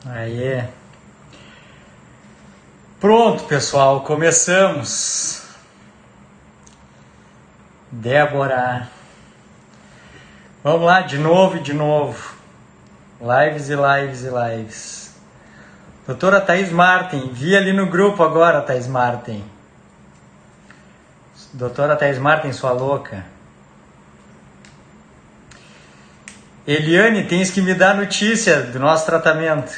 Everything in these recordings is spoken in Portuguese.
Aí. Pronto, pessoal, começamos. Débora. Vamos lá, de novo e de novo. Lives e lives e lives. Doutora Thaís Martin, vi ali no grupo agora, Thaís Martin. Doutora Thaís Martin, sua louca. Eliane, tens que me dar notícia do nosso tratamento.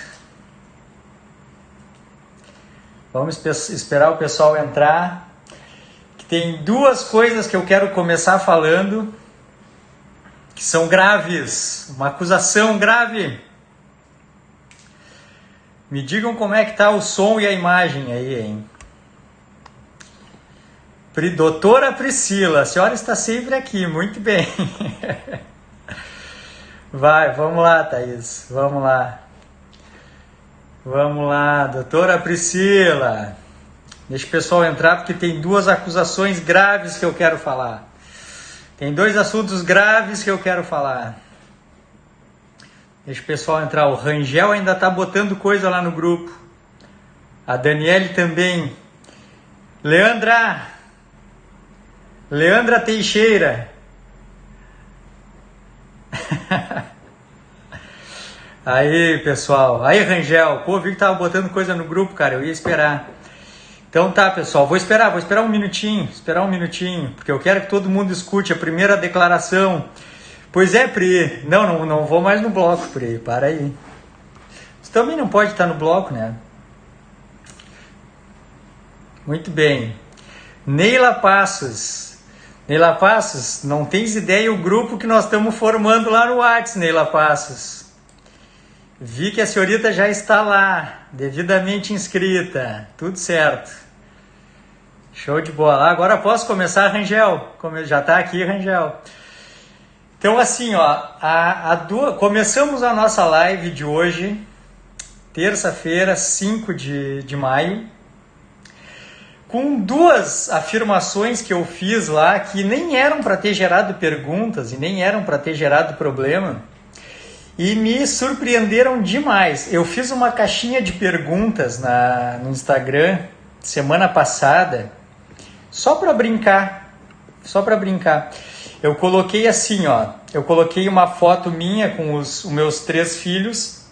Vamos esperar o pessoal entrar. Que tem duas coisas que eu quero começar falando, que são graves. Uma acusação grave. Me digam como é que tá o som e a imagem aí, hein? Doutora Priscila, a senhora está sempre aqui, muito bem. Vai, vamos lá, Thaís, vamos lá. Vamos lá, doutora Priscila. Deixa o pessoal entrar porque tem duas acusações graves que eu quero falar. Tem dois assuntos graves que eu quero falar. Deixa o pessoal entrar. O Rangel ainda está botando coisa lá no grupo. A Daniele também. Leandra Teixeira. Aí, pessoal. Aí, Rangel. Pô, vi que tava botando coisa no grupo, cara. Eu ia esperar. Então tá, pessoal. Vou esperar um minutinho. Porque eu quero que todo mundo escute a primeira declaração. Pois é, Pri. Não vou mais no bloco, Pri. Para aí. Você também não pode estar no bloco, né? Muito bem. Neila Passos, não tens ideia o grupo que nós estamos formando lá no WhatsApp, Neila Passos. Vi que a senhorita já está lá, devidamente inscrita, tudo certo. Show de bola. Agora posso começar, Rangel? Já está aqui, Rangel. Então assim, começamos a nossa live de hoje, terça-feira, 5 de maio, com duas afirmações que eu fiz lá que nem eram para ter gerado perguntas e nem eram para ter gerado problema e me surpreenderam demais. Eu fiz uma caixinha de perguntas no Instagram semana passada só para brincar. Eu coloquei assim, eu coloquei uma foto minha com os meus 3 filhos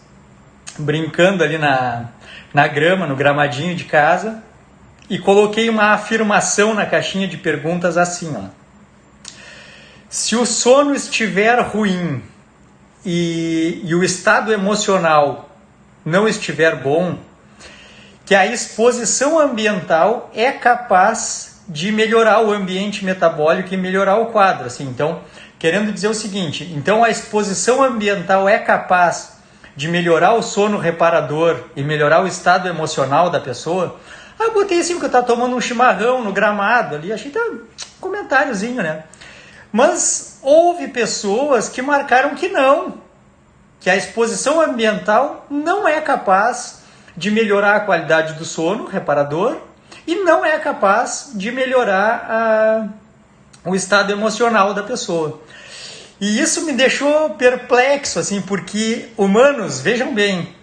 brincando ali na grama, no gramadinho de casa. E coloquei uma afirmação na caixinha de perguntas assim, Se o sono estiver ruim e o estado emocional não estiver bom, que a exposição ambiental é capaz de melhorar o ambiente metabólico e melhorar o quadro. Assim. Então, querendo dizer o seguinte, então a exposição ambiental é capaz de melhorar o sono reparador e melhorar o estado emocional da pessoa. Eu botei assim porque eu estava tomando um chimarrão no gramado ali, achei um comentáriozinho, né? Mas houve pessoas que marcaram que não, que a exposição ambiental não é capaz de melhorar a qualidade do sono reparador e não é capaz de melhorar o estado emocional da pessoa. E isso me deixou perplexo, assim, porque humanos, vejam bem,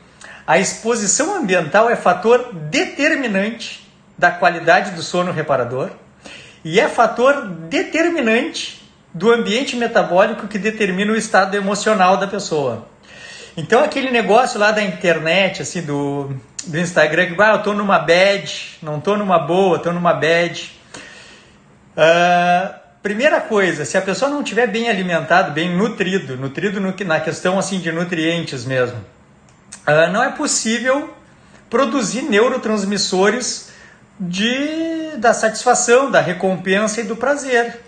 a exposição ambiental é fator determinante da qualidade do sono reparador e é fator determinante do ambiente metabólico que determina o estado emocional da pessoa. Então aquele negócio lá da internet, assim, do Instagram, que eu tô numa bad, não tô numa boa, tô numa bad. Primeira coisa, se a pessoa não estiver bem alimentado, bem nutrido na questão assim, de nutrientes mesmo, não é possível produzir neurotransmissores da satisfação, da recompensa e do prazer.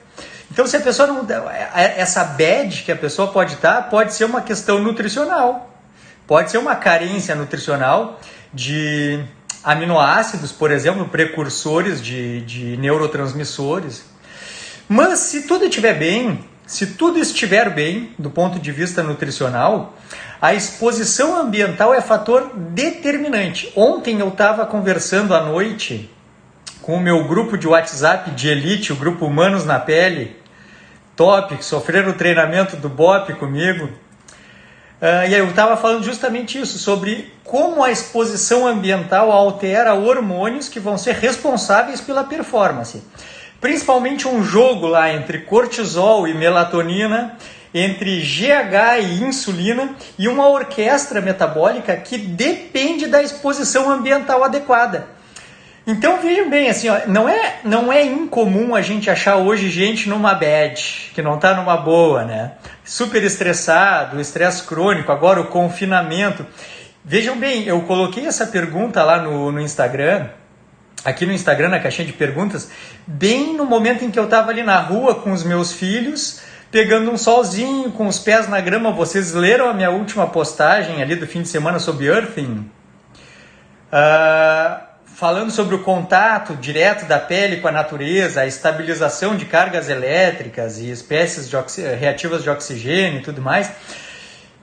Então, se a pessoa não... Essa bad que a pessoa pode estar, pode ser uma questão nutricional. Pode ser uma carência nutricional de aminoácidos, por exemplo, precursores de neurotransmissores. Mas se tudo estiver bem, se tudo estiver bem do ponto de vista nutricional, a exposição ambiental é fator determinante. Ontem eu estava conversando à noite com o meu grupo de WhatsApp de elite, o grupo Humanos na Pele, top, que sofreram o treinamento do BOP comigo. E aí eu estava falando justamente isso, sobre como a exposição ambiental altera hormônios que vão ser responsáveis pela performance. Principalmente um jogo lá entre cortisol e melatonina, entre GH e insulina, e uma orquestra metabólica que depende da exposição ambiental adequada. Então vejam bem, assim, ó, não é incomum a gente achar hoje gente numa bad, que não está numa boa, né? Super estressado, estresse crônico, agora o confinamento. Vejam bem, eu coloquei essa pergunta lá no Instagram, aqui no Instagram, na caixinha de perguntas, bem no momento em que eu estava ali na rua com os meus filhos, pegando um solzinho, com os pés na grama. Vocês leram a minha última postagem ali do fim de semana sobre earthing? Falando sobre o contato direto da pele com a natureza, a estabilização de cargas elétricas e espécies reativas de oxigênio e tudo mais.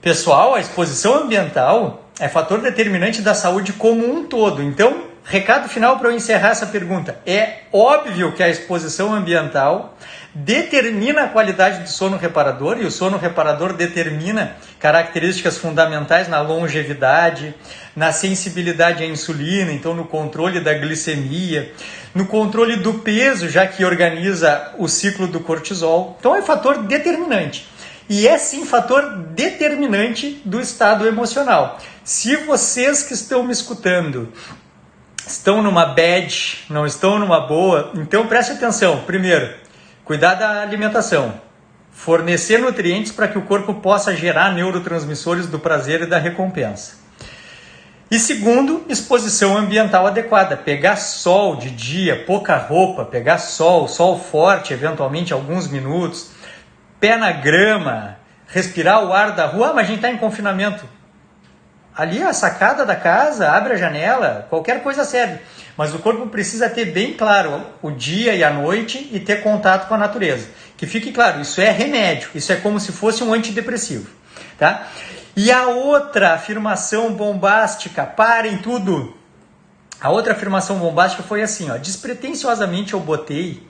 Pessoal, a exposição ambiental é fator determinante da saúde como um todo. Então, recado final para eu encerrar essa pergunta. É óbvio que a exposição ambiental determina a qualidade do sono reparador, e o sono reparador determina características fundamentais na longevidade, na sensibilidade à insulina, então no controle da glicemia, no controle do peso, já que organiza o ciclo do cortisol. Então é fator determinante. E é sim fator determinante do estado emocional. Se vocês que estão me escutando estão numa bad, não estão numa boa, então preste atenção. Primeiro, cuidar da alimentação. Fornecer nutrientes para que o corpo possa gerar neurotransmissores do prazer e da recompensa. E segundo, exposição ambiental adequada. Pegar sol de dia, pouca roupa, pegar sol forte, eventualmente alguns minutos, pé na grama, respirar o ar da rua. Mas a gente está em confinamento. Ali a sacada da casa, abre a janela, qualquer coisa serve. Mas o corpo precisa ter bem claro o dia e a noite e ter contato com a natureza. Que fique claro, isso é remédio, isso é como se fosse um antidepressivo. Tá? E a outra afirmação bombástica, parem tudo. A outra afirmação bombástica foi assim, ó, despretensiosamente eu botei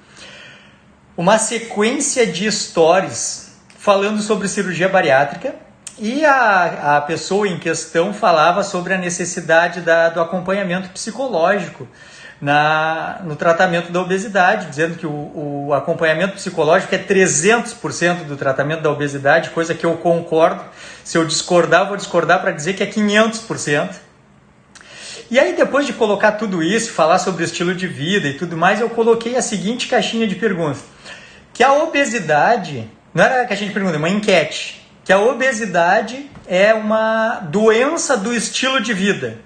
uma sequência de stories falando sobre cirurgia bariátrica. E a pessoa em questão falava sobre a necessidade do acompanhamento psicológico no tratamento da obesidade, dizendo que o acompanhamento psicológico é 300% do tratamento da obesidade, coisa que eu concordo. Se eu discordar, vou discordar para dizer que é 500%. E aí, depois de colocar tudo isso, falar sobre estilo de vida e tudo mais, eu coloquei a seguinte caixinha de perguntas. Que a obesidade, não era a caixinha de perguntas, é uma enquete. Que a obesidade é uma doença do estilo de vida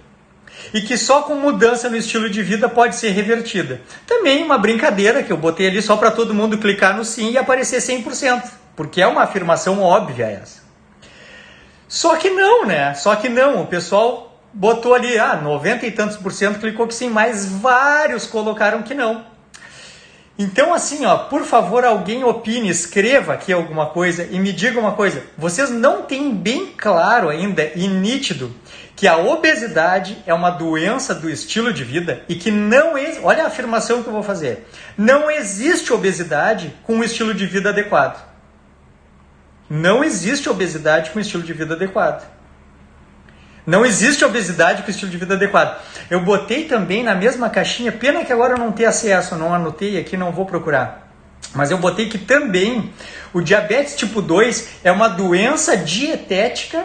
e que só com mudança no estilo de vida pode ser revertida. Também uma brincadeira que eu botei ali só para todo mundo clicar no sim e aparecer 100%, porque é uma afirmação óbvia essa. Só que não, né? Só que não, o pessoal botou ali, 90 e tantos % clicou que sim, mas vários colocaram que não. Então, assim, ó, por favor, alguém opine, escreva aqui alguma coisa e me diga uma coisa. Vocês não têm bem claro ainda e nítido que a obesidade é uma doença do estilo de vida e que não existe, olha a afirmação que eu vou fazer, não existe obesidade com um estilo de vida adequado. Não existe obesidade com estilo de vida adequado. Não existe obesidade com estilo de vida adequado. Eu botei também na mesma caixinha, pena que agora eu não tenho acesso, não anotei aqui, não vou procurar. Mas eu botei que também o diabetes tipo 2 é uma doença dietética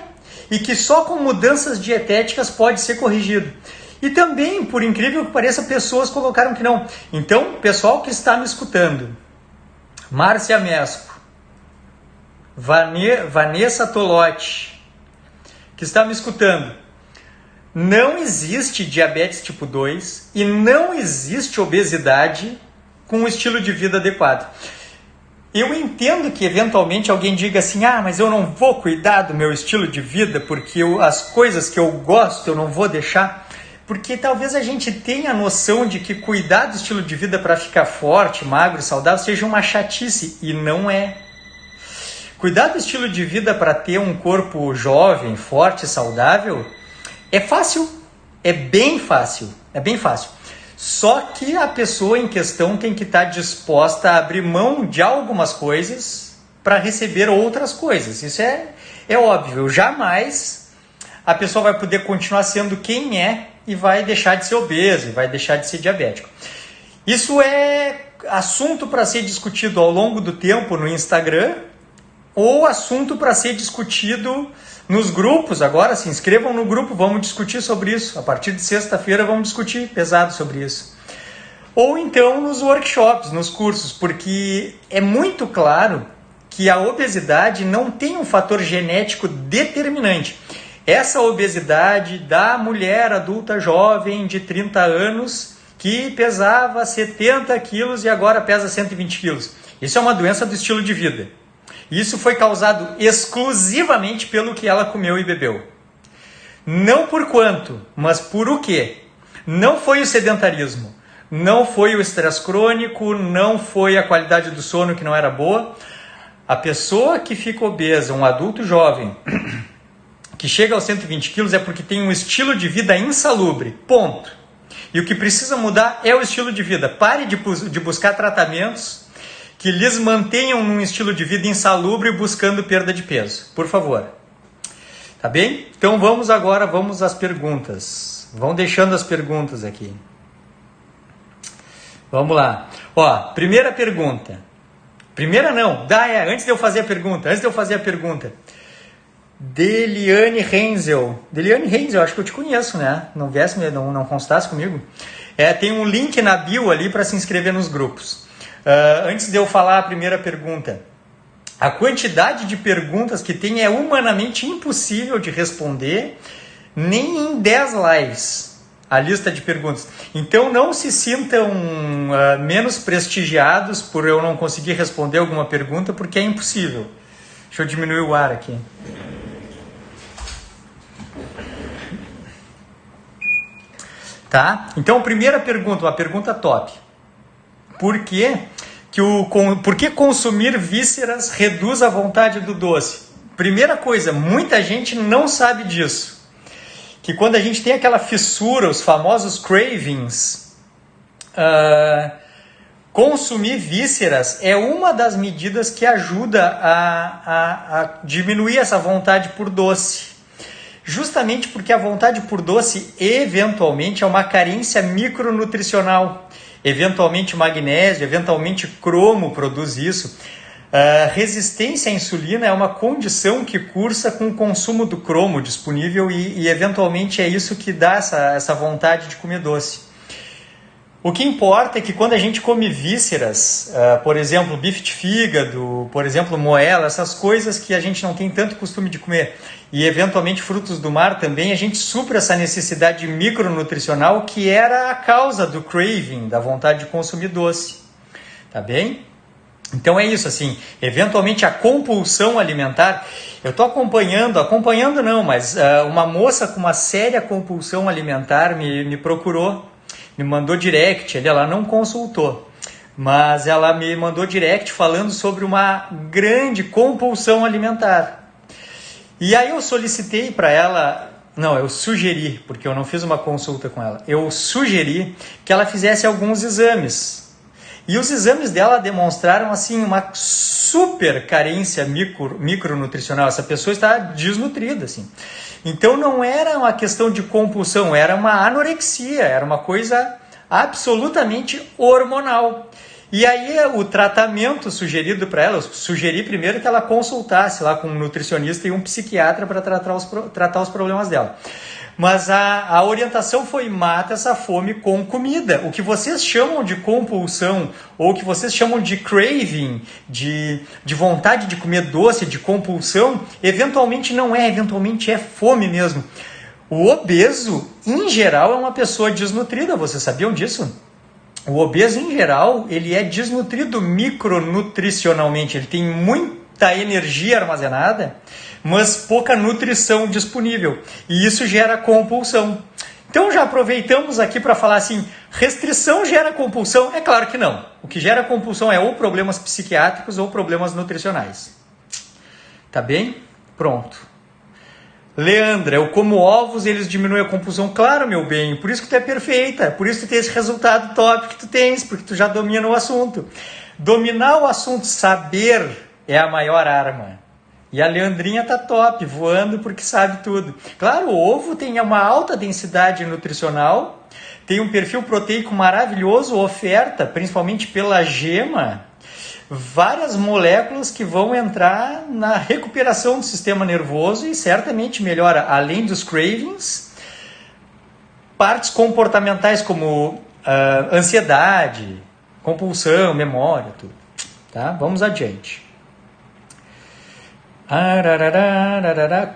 e que só com mudanças dietéticas pode ser corrigido. E também, por incrível que pareça, pessoas colocaram que não. Então, pessoal que está me escutando, Márcia Mesco, Vanessa Tolotti, que está me escutando, não existe diabetes tipo 2 e não existe obesidade com um estilo de vida adequado. Eu entendo que eventualmente alguém diga assim, mas eu não vou cuidar do meu estilo de vida porque as coisas que eu gosto eu não vou deixar, porque talvez a gente tenha a noção de que cuidar do estilo de vida para ficar forte, magro e saudável seja uma chatice, e não é. Cuidar do estilo de vida para ter um corpo jovem, forte e saudável é fácil, é bem fácil. Só que a pessoa em questão tem que estar disposta a abrir mão de algumas coisas para receber outras coisas. Isso é é óbvio, jamais a pessoa vai poder continuar sendo quem é e vai deixar de ser obeso, vai deixar de ser diabético. Isso é assunto para ser discutido ao longo do tempo no Instagram ou assunto para ser discutido nos grupos. Agora se inscrevam no grupo, vamos discutir sobre isso. A partir de sexta-feira vamos discutir pesado sobre isso. Ou então nos workshops, nos cursos, porque é muito claro que a obesidade não tem um fator genético determinante. Essa obesidade da mulher adulta jovem de 30 anos que pesava 70 quilos e agora pesa 120 quilos. Isso é uma doença do estilo de vida. Isso foi causado exclusivamente pelo que ela comeu e bebeu. Não por quanto, mas por o quê? Não foi o sedentarismo, não foi o estresse crônico, não foi a qualidade do sono que não era boa. A pessoa que fica obesa, um adulto jovem, que chega aos 120 quilos é porque tem um estilo de vida insalubre, ponto. E o que precisa mudar é o estilo de vida. Pare de buscar tratamentos que lhes mantenham num estilo de vida insalubre buscando perda de peso. Por favor. Tá bem? Então vamos às perguntas. Vão deixando as perguntas aqui. Vamos lá. Ó, primeira pergunta. Primeira não. Antes de eu fazer a pergunta. Deliane Renzel, acho que eu te conheço, né? Não constasse comigo. Tem um link na bio ali para se inscrever nos grupos. Antes de eu falar a primeira pergunta, a quantidade de perguntas que tem é humanamente impossível de responder, nem em 10 lives, a lista de perguntas. Então não se sintam menos prestigiados por eu não conseguir responder alguma pergunta, porque é impossível. Deixa eu diminuir o ar aqui. Tá? Então, primeira pergunta, uma pergunta top. Por que consumir vísceras reduz a vontade do doce? Primeira coisa, muita gente não sabe disso. Que quando a gente tem aquela fissura, os famosos cravings, consumir vísceras é uma das medidas que ajuda a diminuir essa vontade por doce. Justamente porque a vontade por doce, eventualmente, é uma carência micronutricional. Eventualmente magnésio, eventualmente cromo produz isso. Resistência à insulina é uma condição que cursa com o consumo do cromo disponível e eventualmente é isso que dá essa vontade de comer doce. O que importa é que quando a gente come vísceras, por exemplo, bife de fígado, por exemplo, moela, essas coisas que a gente não tem tanto costume de comer, e eventualmente frutos do mar também, a gente supra essa necessidade micronutricional que era a causa do craving, da vontade de consumir doce. Tá bem? Então é isso, assim, eventualmente a compulsão alimentar, eu estou acompanhando não, mas uma moça com uma séria compulsão alimentar me procurou, me mandou direct, ela não consultou, mas ela me mandou direct falando sobre uma grande compulsão alimentar. E aí eu solicitei para ela, eu sugeri, porque eu não fiz uma consulta com ela, eu sugeri que ela fizesse alguns exames. E os exames dela demonstraram assim uma super carência micronutricional. Essa pessoa está desnutrida, assim. Então não era uma questão de compulsão, era uma anorexia, era uma coisa absolutamente hormonal. E aí o tratamento sugerido para ela, eu sugeri primeiro que ela consultasse lá com um nutricionista e um psiquiatra para tratar os problemas dela. Mas a orientação foi: mata essa fome com comida. O que vocês chamam de compulsão, ou o que vocês chamam de craving, de vontade de comer doce, de compulsão, eventualmente não é, eventualmente é fome mesmo. O obeso, em geral, é uma pessoa desnutrida, vocês sabiam disso? O obeso, em geral, ele é desnutrido micronutricionalmente, ele tem muita energia armazenada, mas pouca nutrição disponível. E isso gera compulsão. Então já aproveitamos aqui para falar assim, restrição gera compulsão? É claro que não. O que gera compulsão é ou problemas psiquiátricos ou problemas nutricionais. Tá bem? Pronto. Leandra, eu como ovos e eles diminuem a compulsão. Claro, meu bem, por isso que tu é perfeita, por isso que tu tem esse resultado top que tu tens, porque tu já domina o assunto. Dominar o assunto, saber, é a maior arma. E a Leandrinha tá top, voando porque sabe tudo. Claro, o ovo tem uma alta densidade nutricional, tem um perfil proteico maravilhoso, oferta, principalmente pela gema, várias moléculas que vão entrar na recuperação do sistema nervoso e certamente melhora, além dos cravings, partes comportamentais como ansiedade, compulsão, memória, tudo. Tá? Vamos adiante.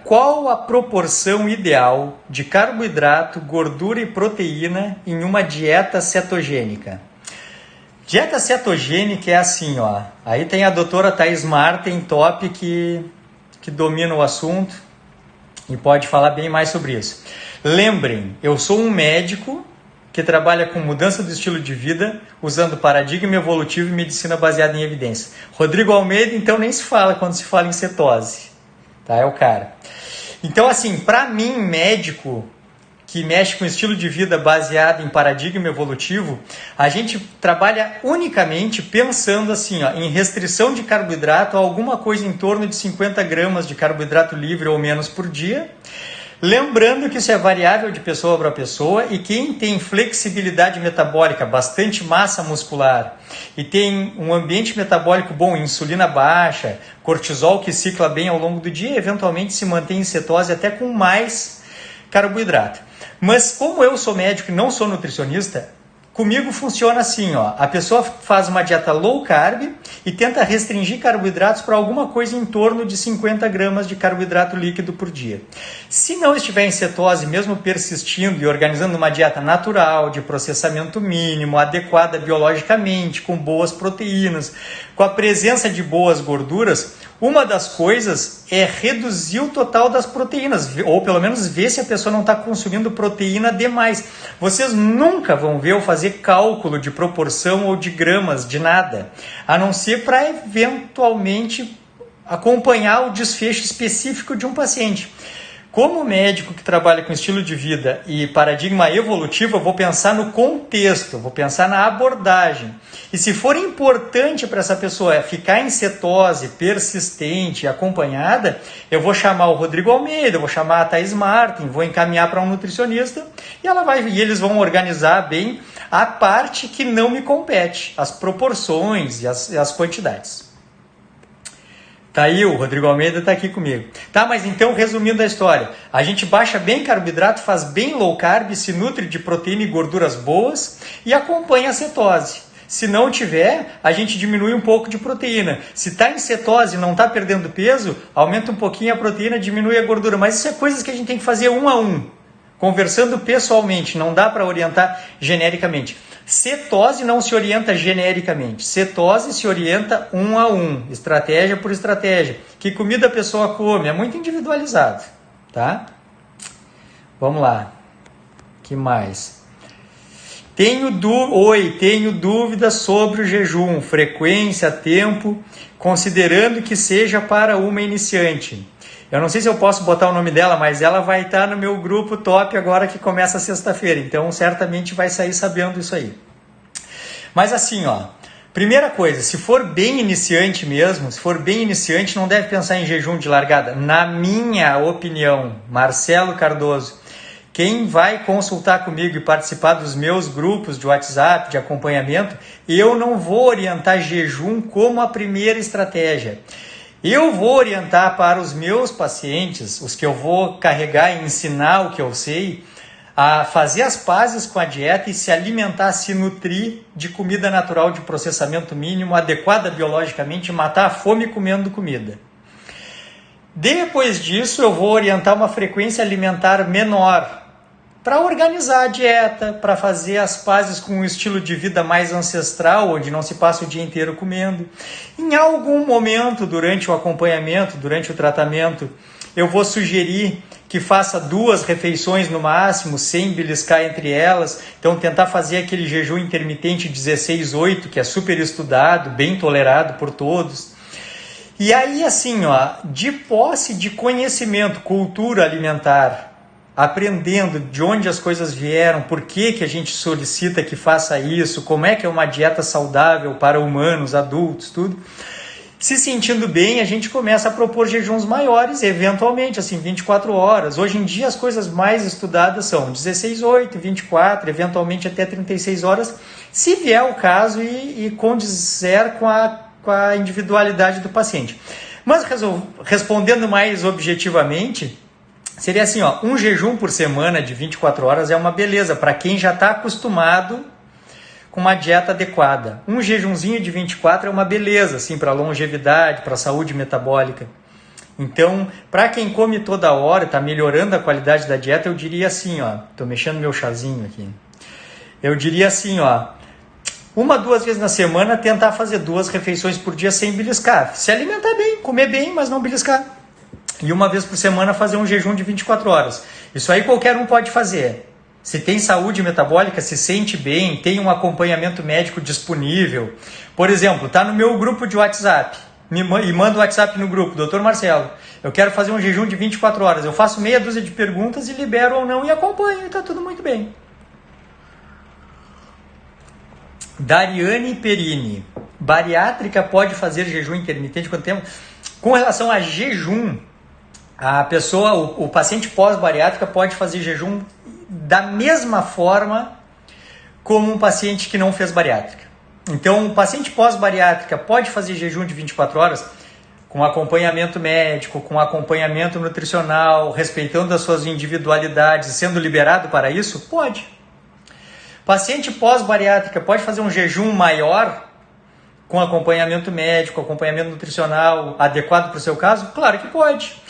Qual a proporção ideal de carboidrato, gordura e proteína em uma dieta cetogênica? Dieta cetogênica é assim, ó. Aí tem a doutora Thais Martin, top, que domina o assunto e pode falar bem mais sobre isso. Lembrem, eu sou um médico que trabalha com mudança do estilo de vida, usando paradigma evolutivo e medicina baseada em evidência. Rodrigo Almeida, então, nem se fala quando se fala em cetose. Tá? É o cara. Então, assim, para mim, médico que mexe com estilo de vida baseado em paradigma evolutivo, a gente trabalha unicamente pensando assim, ó, em restrição de carboidrato a alguma coisa em torno de 50 gramas de carboidrato livre ou menos por dia. Lembrando que isso é variável de pessoa para pessoa e quem tem flexibilidade metabólica, bastante massa muscular e tem um ambiente metabólico bom, insulina baixa, cortisol que cicla bem ao longo do dia, eventualmente se mantém em cetose até com mais carboidrato. Mas como eu sou médico e não sou nutricionista, comigo funciona assim, ó. A pessoa faz uma dieta low carb e tenta restringir carboidratos para alguma coisa em torno de 50 gramas de carboidrato líquido por dia. Se não estiver em cetose, mesmo persistindo e organizando uma dieta natural, de processamento mínimo, adequada biologicamente, com boas proteínas, com a presença de boas gorduras, uma das coisas é reduzir o total das proteínas, ou pelo menos ver se a pessoa não está consumindo proteína demais. Vocês nunca vão ver eu fazer cálculo de proporção ou de gramas, de nada, a não ser para eventualmente acompanhar o desfecho específico de um paciente. Como médico que trabalha com estilo de vida e paradigma evolutivo, eu vou pensar no contexto, vou pensar na abordagem. E se for importante para essa pessoa ficar em cetose persistente, acompanhada, eu vou chamar o Rodrigo Almeida, vou chamar a Thais Martin, vou encaminhar para um nutricionista e eles vão organizar bem a parte que não me compete, as proporções e as quantidades. Tá aí, o Rodrigo Almeida está aqui comigo. Tá, mas então, resumindo a história, a gente baixa bem carboidrato, faz bem low carb, se nutre de proteína e gorduras boas e acompanha a cetose. Se não tiver, a gente diminui um pouco de proteína. Se está em cetose e não está perdendo peso, aumenta um pouquinho a proteína, diminui a gordura. Mas isso é coisas que a gente tem que fazer um a um, conversando pessoalmente, não dá para orientar genericamente. Cetose não se orienta genericamente. Cetose se orienta um a um, estratégia por estratégia. Que comida a pessoa come, é muito individualizado, tá? Vamos lá. Que mais? Tenho dúvidas sobre o jejum, frequência, tempo, considerando que seja para uma iniciante. Eu não sei se eu posso botar o nome dela, mas ela vai estar no meu grupo top agora que começa sexta-feira. Então, certamente vai sair sabendo isso aí. Mas assim, ó, primeira coisa, se for bem iniciante mesmo, não deve pensar em jejum de largada. Na minha opinião, Marcelo Cardoso, quem vai consultar comigo e participar dos meus grupos de WhatsApp, de acompanhamento, eu não vou orientar jejum como a primeira estratégia. Eu vou orientar para os meus pacientes, os que eu vou carregar e ensinar o que eu sei, a fazer as pazes com a dieta e se alimentar, se nutrir de comida natural de processamento mínimo, adequada biologicamente, matar a fome comendo comida. Depois disso, eu vou orientar uma frequência alimentar menor, para organizar a dieta, para fazer as pazes com um estilo de vida mais ancestral, onde não se passa o dia inteiro comendo. Em algum momento, durante o acompanhamento, durante o tratamento, eu vou sugerir que faça 2 refeições no máximo, sem beliscar entre elas. Então, tentar fazer aquele jejum intermitente 16/8, que é super estudado, bem tolerado por todos. E aí, assim, ó, de posse de conhecimento, cultura alimentar, aprendendo de onde as coisas vieram, por que a gente solicita que faça isso, como é que é uma dieta saudável para humanos, adultos, tudo. Se sentindo bem, a gente começa a propor jejuns maiores, eventualmente, assim, 24 horas. Hoje em dia, as coisas mais estudadas são 16, 8, 24, eventualmente até 36 horas, se vier o caso e condizer com a individualidade do paciente. Mas, respondendo mais objetivamente, seria assim, ó, um jejum por semana de 24 horas é uma beleza para quem já está acostumado com uma dieta adequada. Um jejumzinho de 24 é uma beleza, assim, para longevidade, para saúde metabólica. Então, para quem come toda hora, está melhorando a qualidade da dieta, eu diria assim, ó, estou mexendo meu chazinho aqui. Eu diria assim, ó, 1, 2 vezes na semana tentar fazer 2 refeições por dia sem beliscar. Se alimentar bem, comer bem, mas não beliscar. E 1 vez por semana fazer um jejum de 24 horas. Isso aí qualquer um pode fazer. Se tem saúde metabólica, se sente bem, tem um acompanhamento médico disponível. Por exemplo, está no meu grupo de WhatsApp, e manda o WhatsApp no grupo, Dr. Marcelo, eu quero fazer um jejum de 24 horas. Eu faço meia dúzia de perguntas e libero ou não e acompanho, e está tudo muito bem. Dariane Perini, bariátrica pode fazer jejum intermitente quanto tempo? Com relação a jejum, a pessoa, o paciente pós-bariátrica pode fazer jejum da mesma forma como um paciente que não fez bariátrica. Então, o paciente pós-bariátrica pode fazer jejum de 24 horas com acompanhamento médico, com acompanhamento nutricional, respeitando as suas individualidades, sendo liberado para isso? Pode. Paciente pós-bariátrica pode fazer um jejum maior com acompanhamento médico, acompanhamento nutricional adequado para o seu caso? Claro que pode.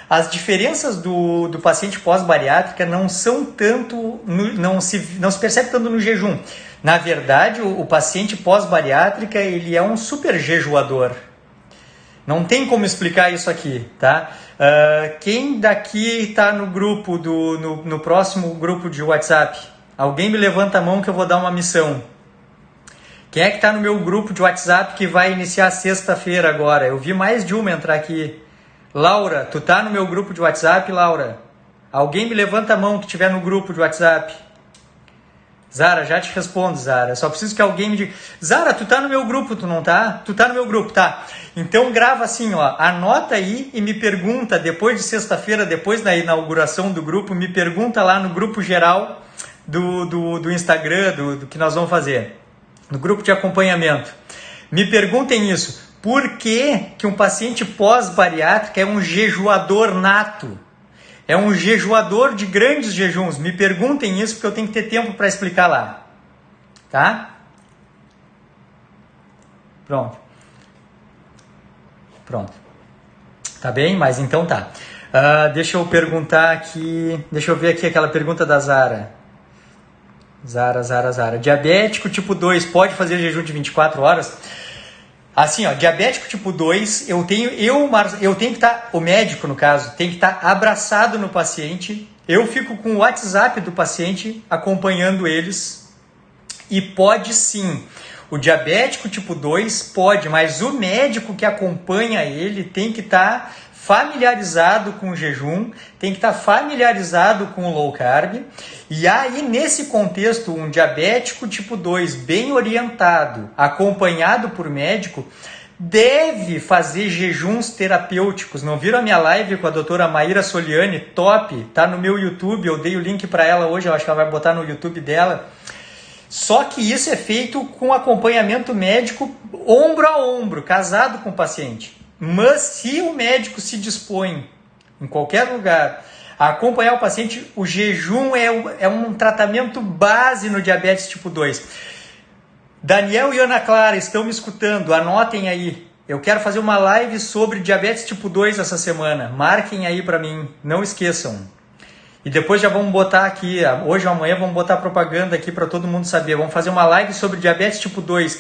As diferenças do paciente pós-bariátrica não são tanto, não se percebe tanto no jejum. Na verdade, o paciente pós-bariátrica, ele é um super jejuador. Não tem como explicar isso aqui, tá? Quem daqui está no grupo, no próximo grupo de WhatsApp? Alguém me levanta a mão que eu vou dar uma missão. Quem é que está no meu grupo de WhatsApp que vai iniciar sexta-feira agora? Eu vi mais de uma entrar aqui. Laura, tu tá no meu grupo de WhatsApp, Laura? Alguém me levanta a mão que estiver no grupo de WhatsApp. Zara, já te respondo, Zara. Só preciso que alguém me diga. Zara, tu tá no meu grupo, tu não tá? Tu tá no meu grupo, tá? Então grava assim, ó. Anota aí e me pergunta, depois de sexta-feira, depois da inauguração do grupo, me pergunta lá no grupo geral do Instagram, do que nós vamos fazer. No grupo de acompanhamento. Me perguntem isso. Por que um paciente pós-bariátrica é um jejuador nato? É um jejuador de grandes jejuns. Me perguntem isso porque eu tenho que ter tempo para explicar lá. Tá? Pronto. Tá bem? Mas então tá. Deixa eu perguntar aqui. Deixa eu ver aqui aquela pergunta da Zara. Zara. Diabético tipo 2 pode fazer jejum de 24 horas? Assim, ó, diabético tipo 2, eu tenho que estar, o médico no caso, tem que estar abraçado no paciente. Eu fico com o WhatsApp do paciente acompanhando eles. E pode sim. O diabético tipo 2 pode, mas o médico que acompanha ele tem que estar familiarizado com o jejum, tem que estar familiarizado com o low carb. E aí, nesse contexto, um diabético tipo 2 bem orientado, acompanhado por médico, deve fazer jejuns terapêuticos. Não viram a minha live com a doutora Maíra Soliani? Top! Tá no meu YouTube, eu dei o link para ela hoje, eu acho que ela vai botar no YouTube dela. Só que isso é feito com acompanhamento médico ombro a ombro, casado com o paciente. Mas se o médico se dispõe, em qualquer lugar, a acompanhar o paciente, o jejum é um tratamento base no diabetes tipo 2. Daniel e Ana Clara estão me escutando, anotem aí. Eu quero fazer uma live sobre diabetes tipo 2 essa semana. Marquem aí para mim, não esqueçam. E depois já vamos botar aqui, hoje ou amanhã vamos botar propaganda aqui para todo mundo saber. Vamos fazer uma live sobre diabetes tipo 2,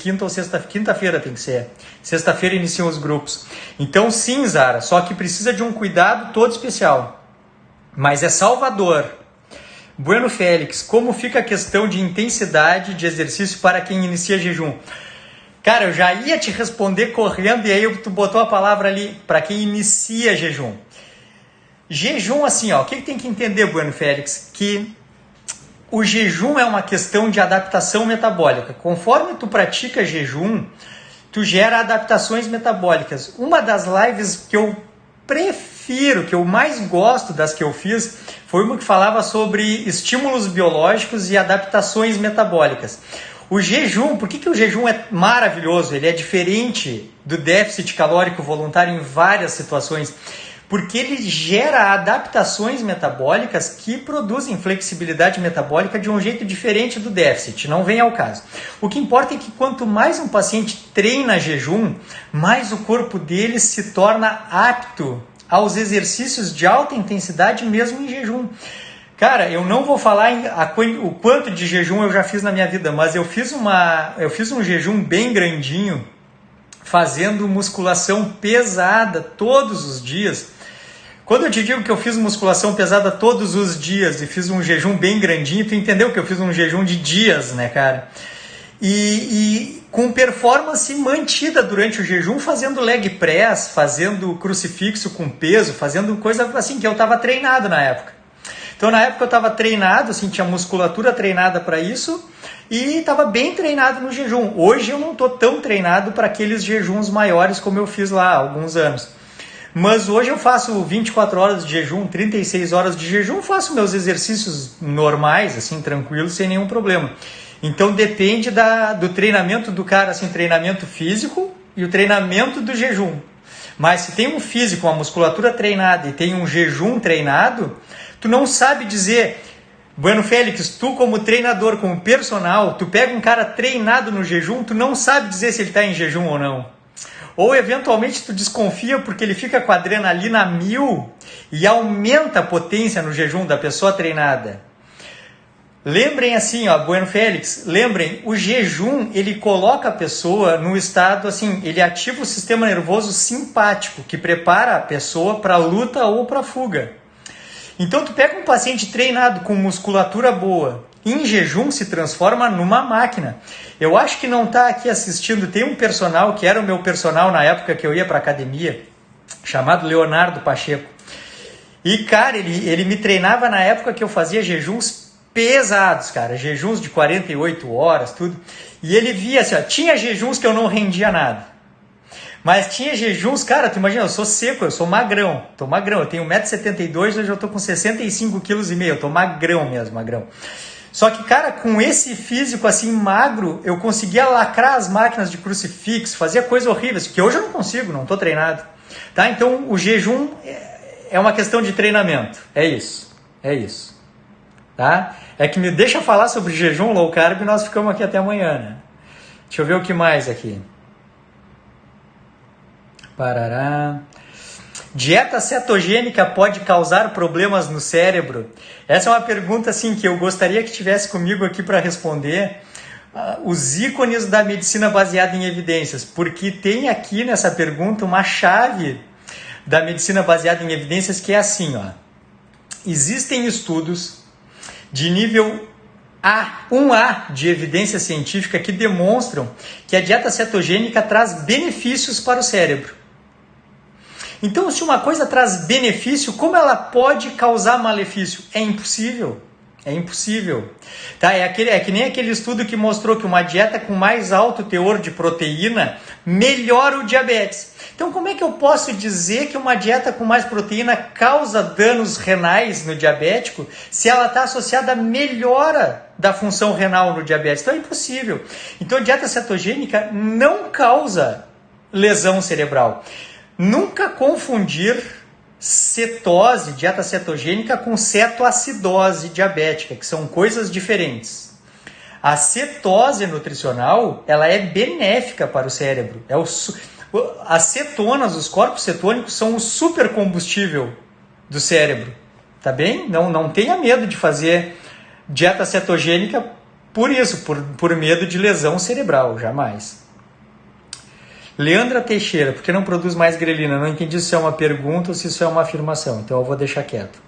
quinta-feira tem que ser. Sexta-feira iniciam os grupos. Então sim, Zara, só que precisa de um cuidado todo especial. Mas é Salvador. Bueno Félix, como fica a questão de intensidade de exercício para quem inicia jejum? Cara, eu já ia te responder correndo e aí tu botou a palavra ali, para quem inicia jejum. Jejum, assim, ó, o que tem que entender, Bueno Félix? Que o jejum é uma questão de adaptação metabólica. Conforme tu pratica jejum, tu gera adaptações metabólicas. Uma das lives que eu prefiro, que eu mais gosto das que eu fiz, foi uma que falava sobre estímulos biológicos e adaptações metabólicas. O jejum, por que o jejum é maravilhoso? Ele é diferente do déficit calórico voluntário em várias situações, porque ele gera adaptações metabólicas que produzem flexibilidade metabólica de um jeito diferente do déficit, não vem ao caso. O que importa é que quanto mais um paciente treina jejum, mais o corpo dele se torna apto aos exercícios de alta intensidade mesmo em jejum. Cara, eu não vou falar o quanto de jejum eu já fiz na minha vida, mas eu fiz um jejum bem grandinho, fazendo musculação pesada todos os dias. Quando eu te digo que eu fiz musculação pesada todos os dias e fiz um jejum bem grandinho, tu entendeu que eu fiz um jejum de dias, né, cara? E com performance mantida durante o jejum, fazendo leg press, fazendo crucifixo com peso, fazendo coisa assim que eu estava treinado na época. Então, na época eu estava treinado, assim, tinha musculatura treinada para isso e estava bem treinado no jejum. Hoje eu não estou tão treinado para aqueles jejuns maiores como eu fiz lá há alguns anos. Mas hoje eu faço 24 horas de jejum, 36 horas de jejum, faço meus exercícios normais, assim, tranquilos, sem nenhum problema. Então depende do treinamento do cara, assim, treinamento físico e o treinamento do jejum. Mas se tem um físico, uma musculatura treinada e tem um jejum treinado, tu não sabe dizer, Bueno Félix, tu como treinador, como personal, tu pega um cara treinado no jejum, tu não sabe dizer se ele está em jejum ou não. Ou eventualmente tu desconfia porque ele fica com a adrenalina a 1000 e aumenta a potência no jejum da pessoa treinada. Lembrem assim, ó, Bueno Félix, lembrem, o jejum, ele coloca a pessoa no estado, assim, ele ativa o sistema nervoso simpático, que prepara a pessoa para luta ou para fuga. Então tu pega um paciente treinado com musculatura boa, em jejum se transforma numa máquina. Eu acho que não está aqui assistindo, tem um personal, que era o meu personal na época que eu ia para academia, chamado Leonardo Pacheco. E, cara, ele me treinava na época que eu fazia jejuns pesados, cara, jejuns de 48 horas, tudo. E ele via assim, ó, tinha jejuns que eu não rendia nada. Mas tinha jejuns, cara, tu imagina, eu sou seco, eu sou magrão, eu tenho 1,72 m, hoje eu tô com 65,5 kg, eu tô magrão mesmo, magrão. Só que, cara, com esse físico assim magro, eu conseguia lacrar as máquinas de crucifixo, fazia coisas horríveis, que hoje eu não consigo, não tô treinado. Tá? Então, o jejum é uma questão de treinamento, é isso. Tá? É que me deixa falar sobre jejum low carb e nós ficamos aqui até amanhã, né? Deixa eu ver o que mais aqui. Parará. Dieta cetogênica pode causar problemas no cérebro? Essa é uma pergunta assim, que eu gostaria que tivesse comigo aqui para responder. Os ícones da medicina baseada em evidências, porque tem aqui nessa pergunta uma chave da medicina baseada em evidências que é assim, ó. Existem estudos de nível A, 1A de evidência científica que demonstram que a dieta cetogênica traz benefícios para o cérebro. Então, se uma coisa traz benefício, como ela pode causar malefício? É impossível. Tá? É que nem aquele estudo que mostrou que uma dieta com mais alto teor de proteína melhora o diabetes. Então, como é que eu posso dizer que uma dieta com mais proteína causa danos renais no diabético se ela está associada à melhora da função renal no diabetes? Então, é impossível. Então, a dieta cetogênica não causa lesão cerebral. Nunca confundir cetose, dieta cetogênica, com cetoacidose diabética, que são coisas diferentes. A cetose nutricional, ela é benéfica para o cérebro. As cetonas, os corpos cetônicos, são o supercombustível do cérebro. Tá bem? Não tenha medo de fazer dieta cetogênica por isso, por medo de lesão cerebral, jamais. Leandra Teixeira, por que não produz mais grelina? Não entendi se é uma pergunta ou se isso é uma afirmação, então eu vou deixar quieto.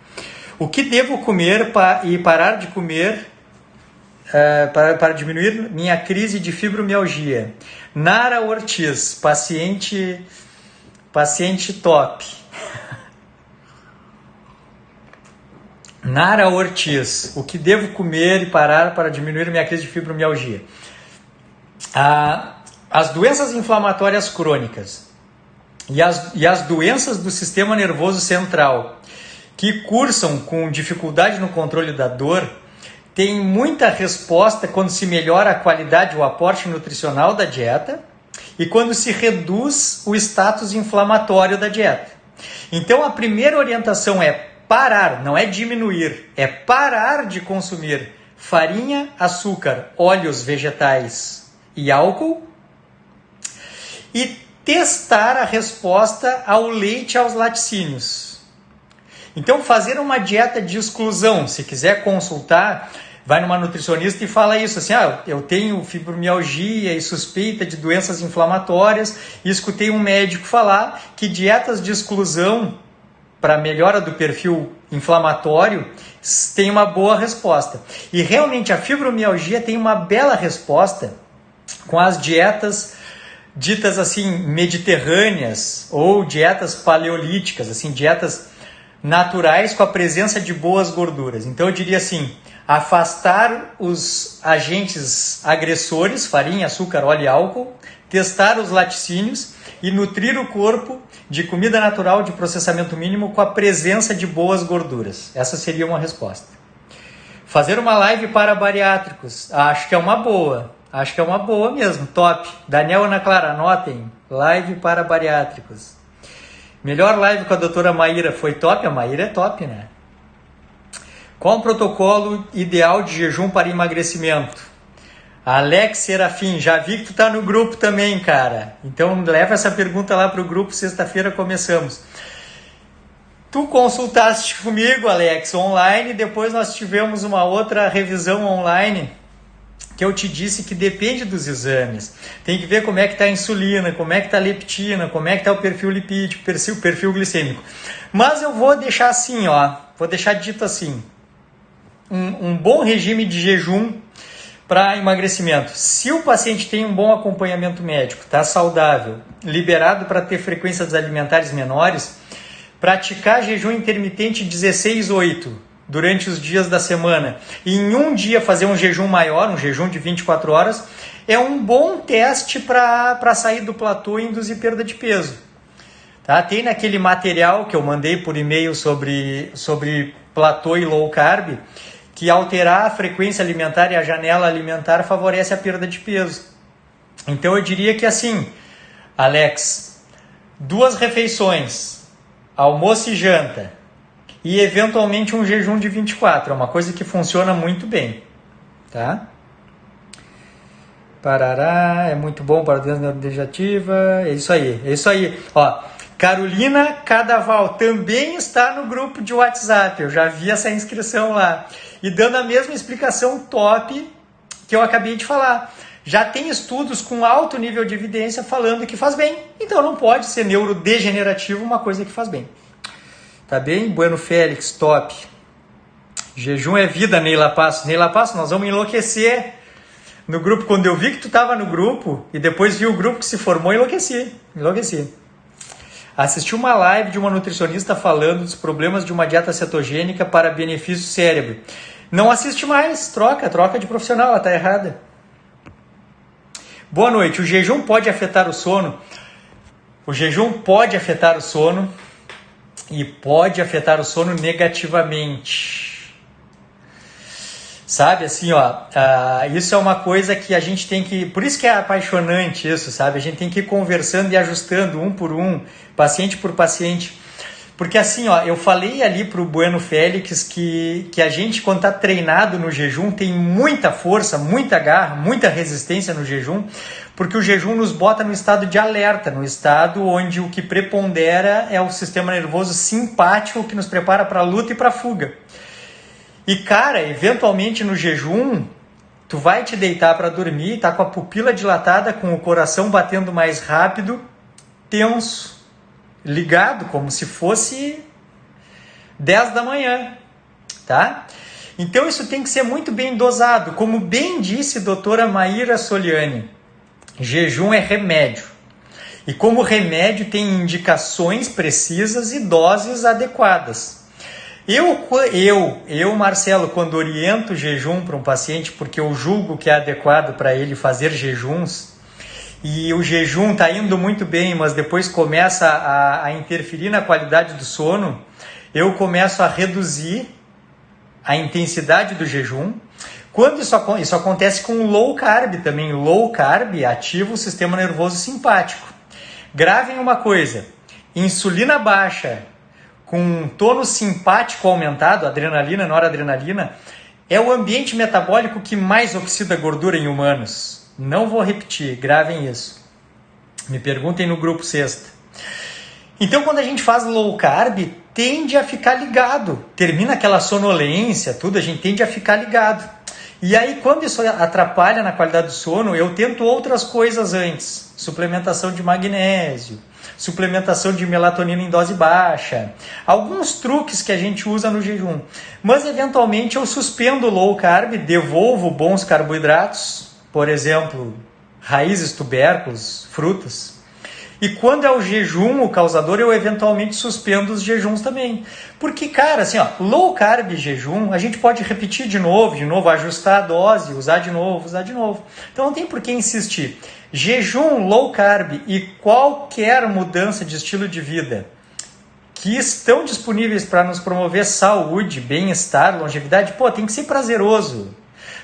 O que devo comer e parar de comer para diminuir minha crise de fibromialgia? Nara Ortiz, paciente top. Nara Ortiz, o que devo comer e parar para diminuir minha crise de fibromialgia? as doenças inflamatórias crônicas e as doenças do sistema nervoso central que cursam com dificuldade no controle da dor têm muita resposta quando se melhora a qualidade ou aporte nutricional da dieta e quando se reduz o status inflamatório da dieta. Então a primeira orientação é parar, não é diminuir, é parar de consumir farinha, açúcar, óleos vegetais e álcool e testar a resposta ao leite e aos laticínios. Então fazer uma dieta de exclusão, se quiser consultar, vai numa nutricionista e fala isso, assim, eu tenho fibromialgia e suspeita de doenças inflamatórias e escutei um médico falar que dietas de exclusão para melhora do perfil inflamatório tem uma boa resposta. E realmente a fibromialgia tem uma bela resposta com as dietas ditas assim mediterrâneas ou dietas paleolíticas, assim, dietas naturais com a presença de boas gorduras. Então eu diria assim, afastar os agentes agressores, farinha, açúcar, óleo e álcool, testar os laticínios e nutrir o corpo de comida natural de processamento mínimo com a presença de boas gorduras. Essa seria uma resposta. Fazer uma live para bariátricos, acho que é uma boa. Acho que é uma boa mesmo, top. Daniel e Ana Clara, anotem. Live para bariátricos. Melhor live com a doutora Maíra, foi top? A Maíra é top, né? Qual o protocolo ideal de jejum para emagrecimento? Alex Serafim, já vi que tu tá no grupo também, cara. Então leva essa pergunta lá pro grupo, sexta-feira começamos. Tu consultaste comigo, Alex, online, depois nós tivemos uma outra revisão online que eu te disse que depende dos exames. Tem que ver como é que está a insulina, como é que está a leptina, como é que está o perfil lipídico, perfil glicêmico. Mas eu vou deixar assim, vou deixar dito assim, um bom regime de jejum para emagrecimento. Se o paciente tem um bom acompanhamento médico, está saudável, liberado para ter frequências alimentares menores, praticar jejum intermitente 16/8 durante os dias da semana e em um dia fazer um jejum maior, um jejum de 24 horas, é um bom teste para sair do platô e induzir perda de peso. Tá? Tem naquele material que eu mandei por e-mail sobre platô e low carb, que alterar a frequência alimentar e a janela alimentar favorece a perda de peso. Então eu diria que assim, Alex, 2 refeições, almoço e janta, e eventualmente um jejum de 24, é uma coisa que funciona muito bem, tá? Parará, é muito bom para a doença neurodegenerativa, é isso aí. Ó, Carolina Cadaval também está no grupo de WhatsApp, eu já vi essa inscrição lá, e dando a mesma explicação top que eu acabei de falar. Já tem estudos com alto nível de evidência falando que faz bem, então não pode ser neurodegenerativo uma coisa que faz bem. Tá bem? Bueno Félix, top. Jejum é vida, Neila Passo. Neila Passo, nós vamos enlouquecer no grupo. Quando eu vi que tu tava no grupo e depois vi o grupo que se formou, enlouqueci. Assisti uma live de uma nutricionista falando dos problemas de uma dieta cetogênica para benefício do cérebro. Não assiste mais, troca de profissional, ela tá errada. Boa noite, o jejum pode afetar o sono? O jejum pode afetar o sono. E pode afetar o sono negativamente. Sabe, assim, isso é uma coisa que a gente tem que... Por isso que é apaixonante isso, sabe? A gente tem que ir conversando e ajustando um por um, paciente por paciente. Porque assim, eu falei ali pro Bueno Félix que a gente, quando está treinado no jejum, tem muita força, muita garra, muita resistência no jejum, porque o jejum nos bota no estado de alerta, no estado onde o que prepondera é o sistema nervoso simpático que nos prepara para a luta e para a fuga. E cara, eventualmente no jejum, tu vai te deitar para dormir, tá com a pupila dilatada, com o coração batendo mais rápido, tenso, ligado, como se fosse 10 da manhã, tá? Então isso tem que ser muito bem dosado, como bem disse a doutora Maíra Soliani. Jejum é remédio. E como remédio tem indicações precisas e doses adequadas. Eu, Marcelo, quando oriento jejum para um paciente, porque eu julgo que é adequado para ele fazer jejuns, e o jejum está indo muito bem, mas depois começa a interferir na qualidade do sono, eu começo a reduzir a intensidade do jejum. Quando isso acontece com low carb também. Low carb ativa o sistema nervoso simpático. Gravem uma coisa, insulina baixa com tônus simpático aumentado, adrenalina, noradrenalina, é o ambiente metabólico que mais oxida gordura em humanos. Não vou repetir, gravem isso. Me perguntem no grupo sexta. Então, quando a gente faz low carb, tende a ficar ligado. Termina aquela sonolência, tudo, a gente tende a ficar ligado. E aí, quando isso atrapalha na qualidade do sono, eu tento outras coisas antes. Suplementação de magnésio, suplementação de melatonina em dose baixa. Alguns truques que a gente usa no jejum. Mas, eventualmente, eu suspendo o low carb, devolvo bons carboidratos, por exemplo, raízes, tubérculos, frutas. E quando é o jejum o causador, eu eventualmente suspendo os jejuns também. Porque, cara, assim, ó, low carb jejum, a gente pode repetir de novo, ajustar a dose, usar de novo. Então não tem por que insistir. Jejum, low carb e qualquer mudança de estilo de vida que estão disponíveis para nos promover saúde, bem-estar, longevidade, tem que ser prazeroso.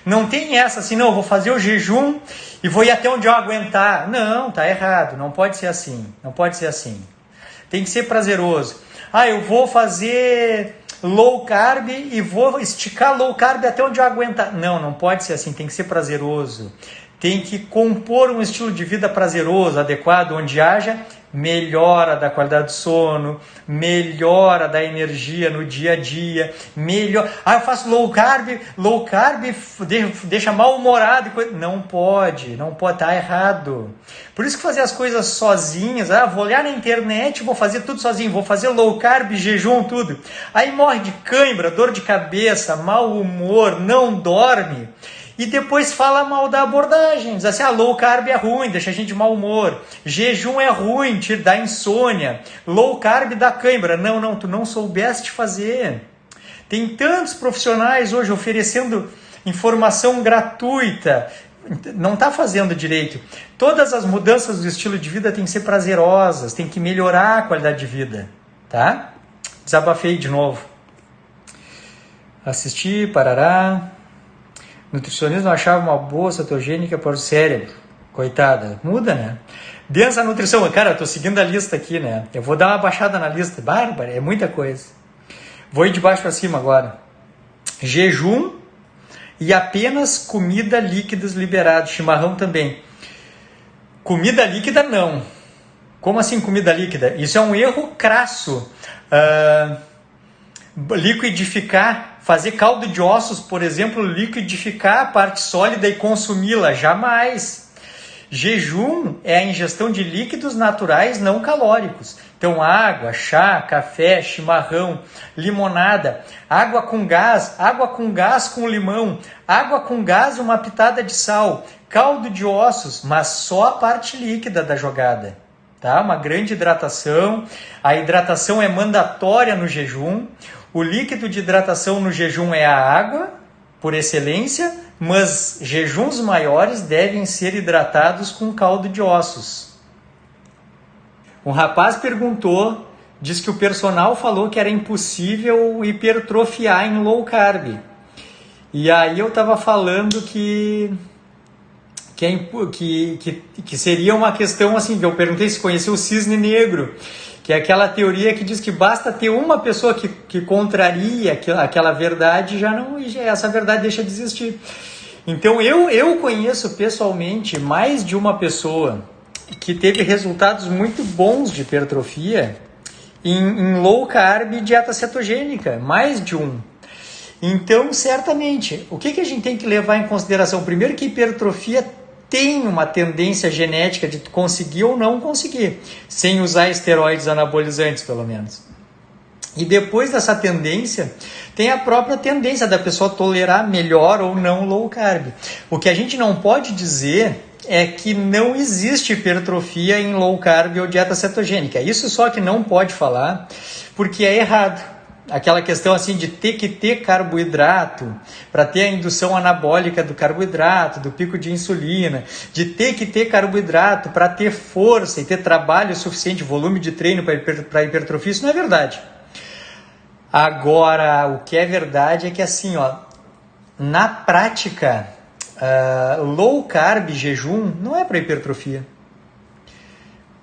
Não tem essa assim, não, eu vou fazer o jejum e vou ir até onde eu aguentar. Não, tá errado, não pode ser assim, Tem que ser prazeroso. Eu vou fazer low carb e vou esticar low carb até onde eu aguentar. Não pode ser assim, tem que ser prazeroso. Tem que compor um estilo de vida prazeroso, adequado, onde haja melhora da qualidade do sono, melhora da energia no dia a dia, eu faço low carb deixa mal-humorado. Não pode, tá errado. Por isso que fazer as coisas sozinhas, vou olhar na internet, vou fazer tudo sozinho, vou fazer low carb, jejum, tudo. Aí morre de cãibra, dor de cabeça, mau humor, não dorme. E depois fala mal da abordagem. Diz assim, low carb é ruim, deixa a gente de mau humor. Jejum é ruim, te dá insônia. Low carb dá cãibra. Não, tu não soubeste fazer. Tem tantos profissionais hoje oferecendo informação gratuita. Não está fazendo direito. Todas as mudanças do estilo de vida têm que ser prazerosas, tem que melhorar a qualidade de vida. Tá? Desabafei de novo. Assisti, parará. Nutricionismo achava uma boa cetogênica para o cérebro. Coitada, muda, né? Densa nutrição. Cara, eu tô seguindo a lista aqui, né? Eu vou dar uma baixada na lista. Bárbara, é muita coisa. Vou ir de baixo para cima agora. Jejum e apenas comida líquidas liberados. Chimarrão também. Comida líquida, não. Como assim comida líquida? Isso é um erro crasso. Liquidificar, fazer caldo de ossos, por exemplo, liquidificar a parte sólida e consumi-la, jamais. Jejum é a ingestão de líquidos naturais não calóricos. Então, água, chá, café, chimarrão, limonada, água com gás com limão, água com gás e uma pitada de sal, caldo de ossos, mas só a parte líquida da jogada. Tá? Uma grande hidratação. A hidratação é mandatória no jejum. O líquido de hidratação no jejum é a água, por excelência, mas jejuns maiores devem ser hidratados com caldo de ossos. Um rapaz perguntou, diz que o personal falou que era impossível hipertrofiar em low carb. E aí eu estava falando que seria uma questão assim, eu perguntei se conhecia o cisne negro, que é aquela teoria que diz que basta ter uma pessoa que contraria aquela verdade, essa verdade deixa de existir. Então eu conheço pessoalmente mais de uma pessoa que teve resultados muito bons de hipertrofia em low carb e dieta cetogênica, mais de um. Então, certamente, o que a gente tem que levar em consideração? Primeiro que hipertrofia tem uma tendência genética de conseguir ou não conseguir, sem usar esteroides anabolizantes, pelo menos. E depois dessa tendência, tem a própria tendência da pessoa tolerar melhor ou não low carb. O que a gente não pode dizer é que não existe hipertrofia em low carb ou dieta cetogênica. Isso só que não pode falar, porque é errado. aquela questão assim de ter que ter carboidrato para ter a indução anabólica do carboidrato, do pico de insulina, de ter que ter carboidrato para ter força e ter trabalho suficiente, volume de treino para hipertrofia, isso não é verdade. Agora, o que é verdade é que assim, ó, na prática, low carb, jejum, não é para hipertrofia.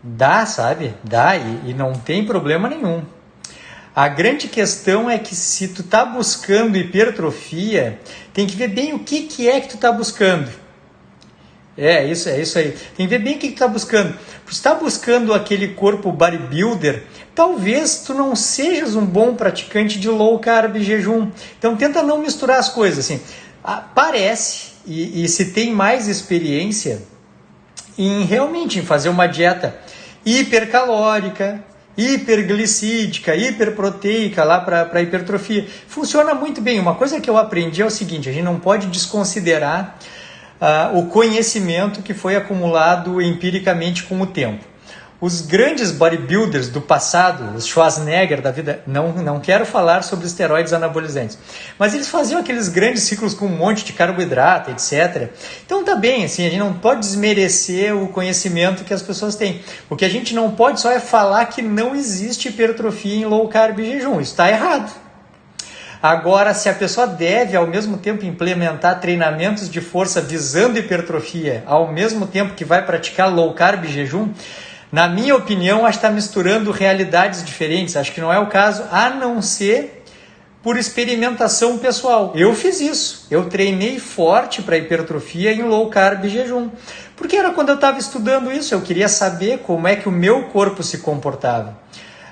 Dá, sabe? Dá e não tem problema nenhum. A grande questão é que se tu tá buscando hipertrofia, tem que ver bem o que é que tu tá buscando. É isso aí. Tem que ver bem o que tu tá buscando. Se tu tá buscando aquele corpo bodybuilder, talvez tu não sejas um bom praticante de low carb e jejum. Então tenta não misturar as coisas assim. Parece, e se tem mais experiência em fazer uma dieta hipercalórica, hiperglicídica, hiperproteica lá para hipertrofia. Funciona muito bem. Uma coisa que eu aprendi é o seguinte: a gente não pode desconsiderar o conhecimento que foi acumulado empiricamente com o tempo. Os grandes bodybuilders do passado, os Schwarzenegger da vida, não quero falar sobre esteroides anabolizantes, mas eles faziam aqueles grandes ciclos com um monte de carboidrato, etc. Então tá bem, assim, a gente não pode desmerecer o conhecimento que as pessoas têm. O que a gente não pode só é falar que não existe hipertrofia em low carb e jejum. Isso está errado. Agora, se a pessoa deve ao mesmo tempo implementar treinamentos de força visando hipertrofia, ao mesmo tempo que vai praticar low carb e jejum, na minha opinião, acho que está misturando realidades diferentes. Acho que não é o caso, a não ser por experimentação pessoal. Eu fiz isso. Eu treinei forte para hipertrofia em low carb e jejum. Porque era quando eu estava estudando isso, eu queria saber como é que o meu corpo se comportava.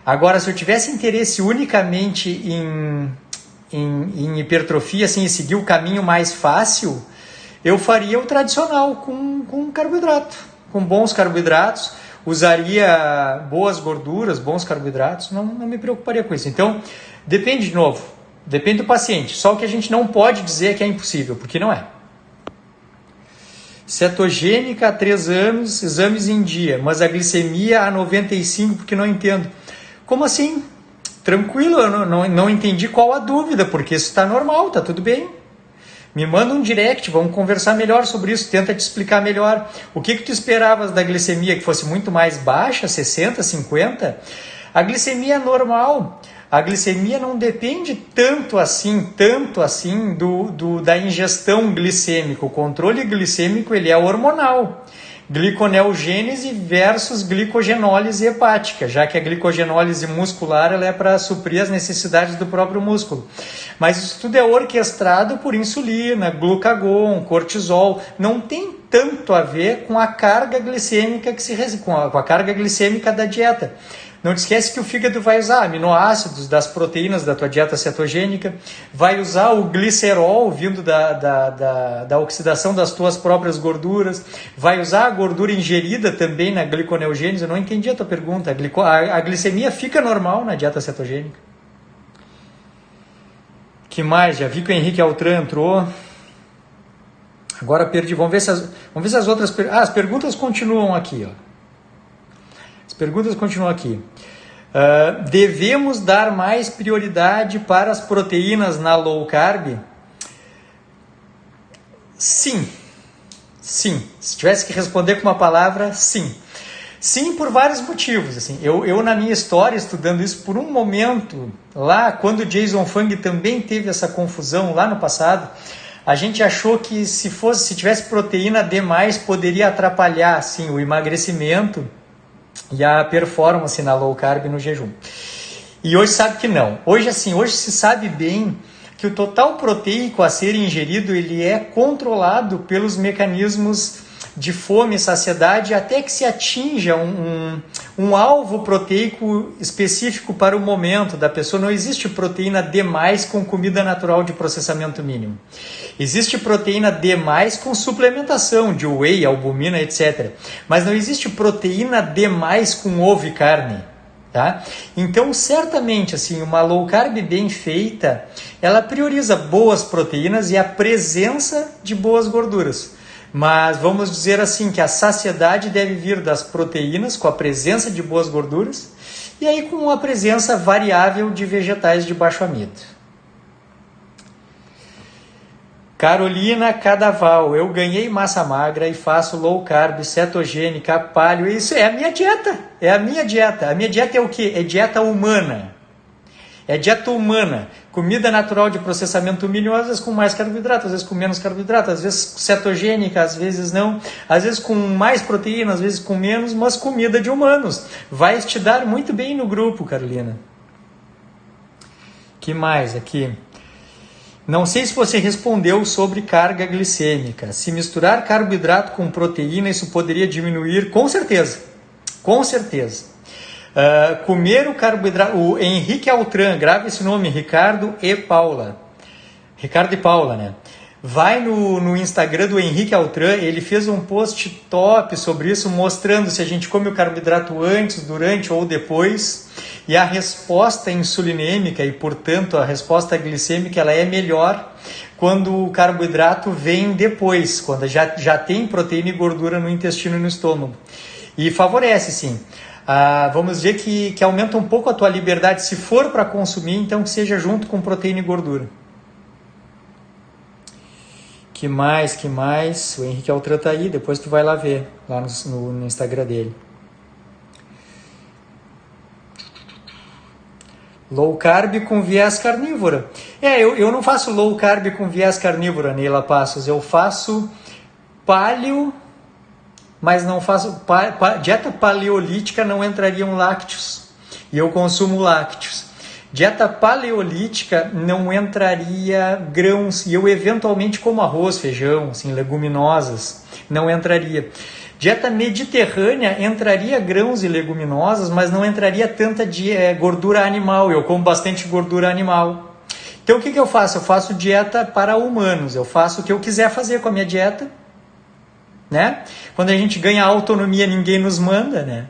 Agora, se eu tivesse interesse unicamente em hipertrofia, assim, e seguir o caminho mais fácil, eu faria o tradicional com carboidrato, com bons carboidratos. Usaria boas gorduras, bons carboidratos, não me preocuparia com isso. Então, depende de novo, depende do paciente. Só o que a gente não pode dizer é que é impossível, porque não é. Cetogênica há 3 anos, exames em dia, mas a glicemia a 95, porque não entendo. Como assim? Tranquilo, eu não entendi qual a dúvida, porque isso está normal, está tudo bem. Me manda um direct, vamos conversar melhor sobre isso, tenta te explicar melhor. O que tu esperavas da glicemia, que fosse muito mais baixa, 60, 50? A glicemia é normal. A glicemia não depende tanto assim da ingestão glicêmica. O controle glicêmico ele é hormonal. Gliconeogênese versus glicogenólise hepática, já que a glicogenólise muscular ela é para suprir as necessidades do próprio músculo. Mas isso tudo é orquestrado por insulina, glucagon, cortisol. Não tem tanto a ver com a carga glicêmica com a carga glicêmica da dieta. Não te esquece que o fígado vai usar aminoácidos das proteínas da tua dieta cetogênica, vai usar o glicerol vindo da oxidação das tuas próprias gorduras, vai usar a gordura ingerida também na gliconeogênese. Eu não entendi a tua pergunta. A glicemia fica normal na dieta cetogênica. Que mais? Já vi que o Henrique Altran entrou. Agora perdi. Vamos ver se as outras... as perguntas continuam aqui, ó. Perguntas continuam aqui. Devemos dar mais prioridade para as proteínas na low carb? Sim. Sim. Se tivesse que responder com uma palavra, sim. Sim, por vários motivos. Assim, eu na minha história, estudando isso por um momento, lá quando Jason Fung também teve essa confusão lá no passado, a gente achou que se tivesse proteína demais, poderia atrapalhar assim, o emagrecimento e a performance na low carb e no jejum. E hoje sabe que não. Hoje se sabe bem que o total proteico a ser ingerido ele é controlado pelos mecanismos de fome e saciedade até que se atinja um alvo proteico específico para o momento da pessoa. Não existe proteína demais com comida natural de processamento mínimo. Existe proteína demais com suplementação de whey, albumina, etc. Mas não existe proteína demais com ovo e carne. Tá? Então, certamente, assim, uma low carb bem feita, ela prioriza boas proteínas e a presença de boas gorduras. Mas vamos dizer assim que a saciedade deve vir das proteínas com a presença de boas gorduras E aí com uma presença variável de vegetais de baixo amido. Carolina Cadaval, eu ganhei massa magra e faço low carb, cetogênica, paleo. Isso é a minha dieta. É a minha dieta. A minha dieta é o quê? É dieta humana. É dieta humana. Comida natural de processamento mínimo, às vezes com mais carboidrato, às vezes com menos carboidrato, às vezes cetogênica, às vezes não. Às vezes com mais proteína, às vezes com menos, mas comida de humanos. Vai te dar muito bem no grupo, Carolina. Que mais aqui? Não sei se você respondeu sobre carga glicêmica. Se misturar carboidrato com proteína, isso poderia diminuir? Com certeza. Com certeza. Comer o carboidrato... O Henrique Altran, grava esse nome, Ricardo e Paula. Ricardo e Paula, né? Vai no Instagram do Henrique Altran, ele fez um post top sobre isso, mostrando se a gente come o carboidrato antes, durante ou depois. E a resposta insulinêmica e, portanto, a resposta glicêmica ela é melhor quando o carboidrato vem depois, quando já tem proteína e gordura no intestino e no estômago. E favorece, sim. Vamos dizer que aumenta um pouco a tua liberdade. Se for para consumir, então que seja junto com proteína e gordura. Que mais? O Henrique Altran tá aí, depois tu vai lá ver, lá no Instagram dele. Low carb com viés carnívora. Eu não faço low carb com viés carnívora, Neila Passos. Eu faço paleo, mas não faço... Dieta paleolítica não entrariam lácteos. E eu consumo lácteos. Dieta paleolítica não entraria grãos. E eu eventualmente como arroz, feijão, assim, leguminosas. Não entraria. Dieta mediterrânea entraria grãos e leguminosas, mas não entraria tanta gordura animal. Eu como bastante gordura animal. Então o que eu faço? Eu faço dieta para humanos. Eu faço o que eu quiser fazer com a minha dieta. Né? Quando a gente ganha autonomia, ninguém nos manda, né?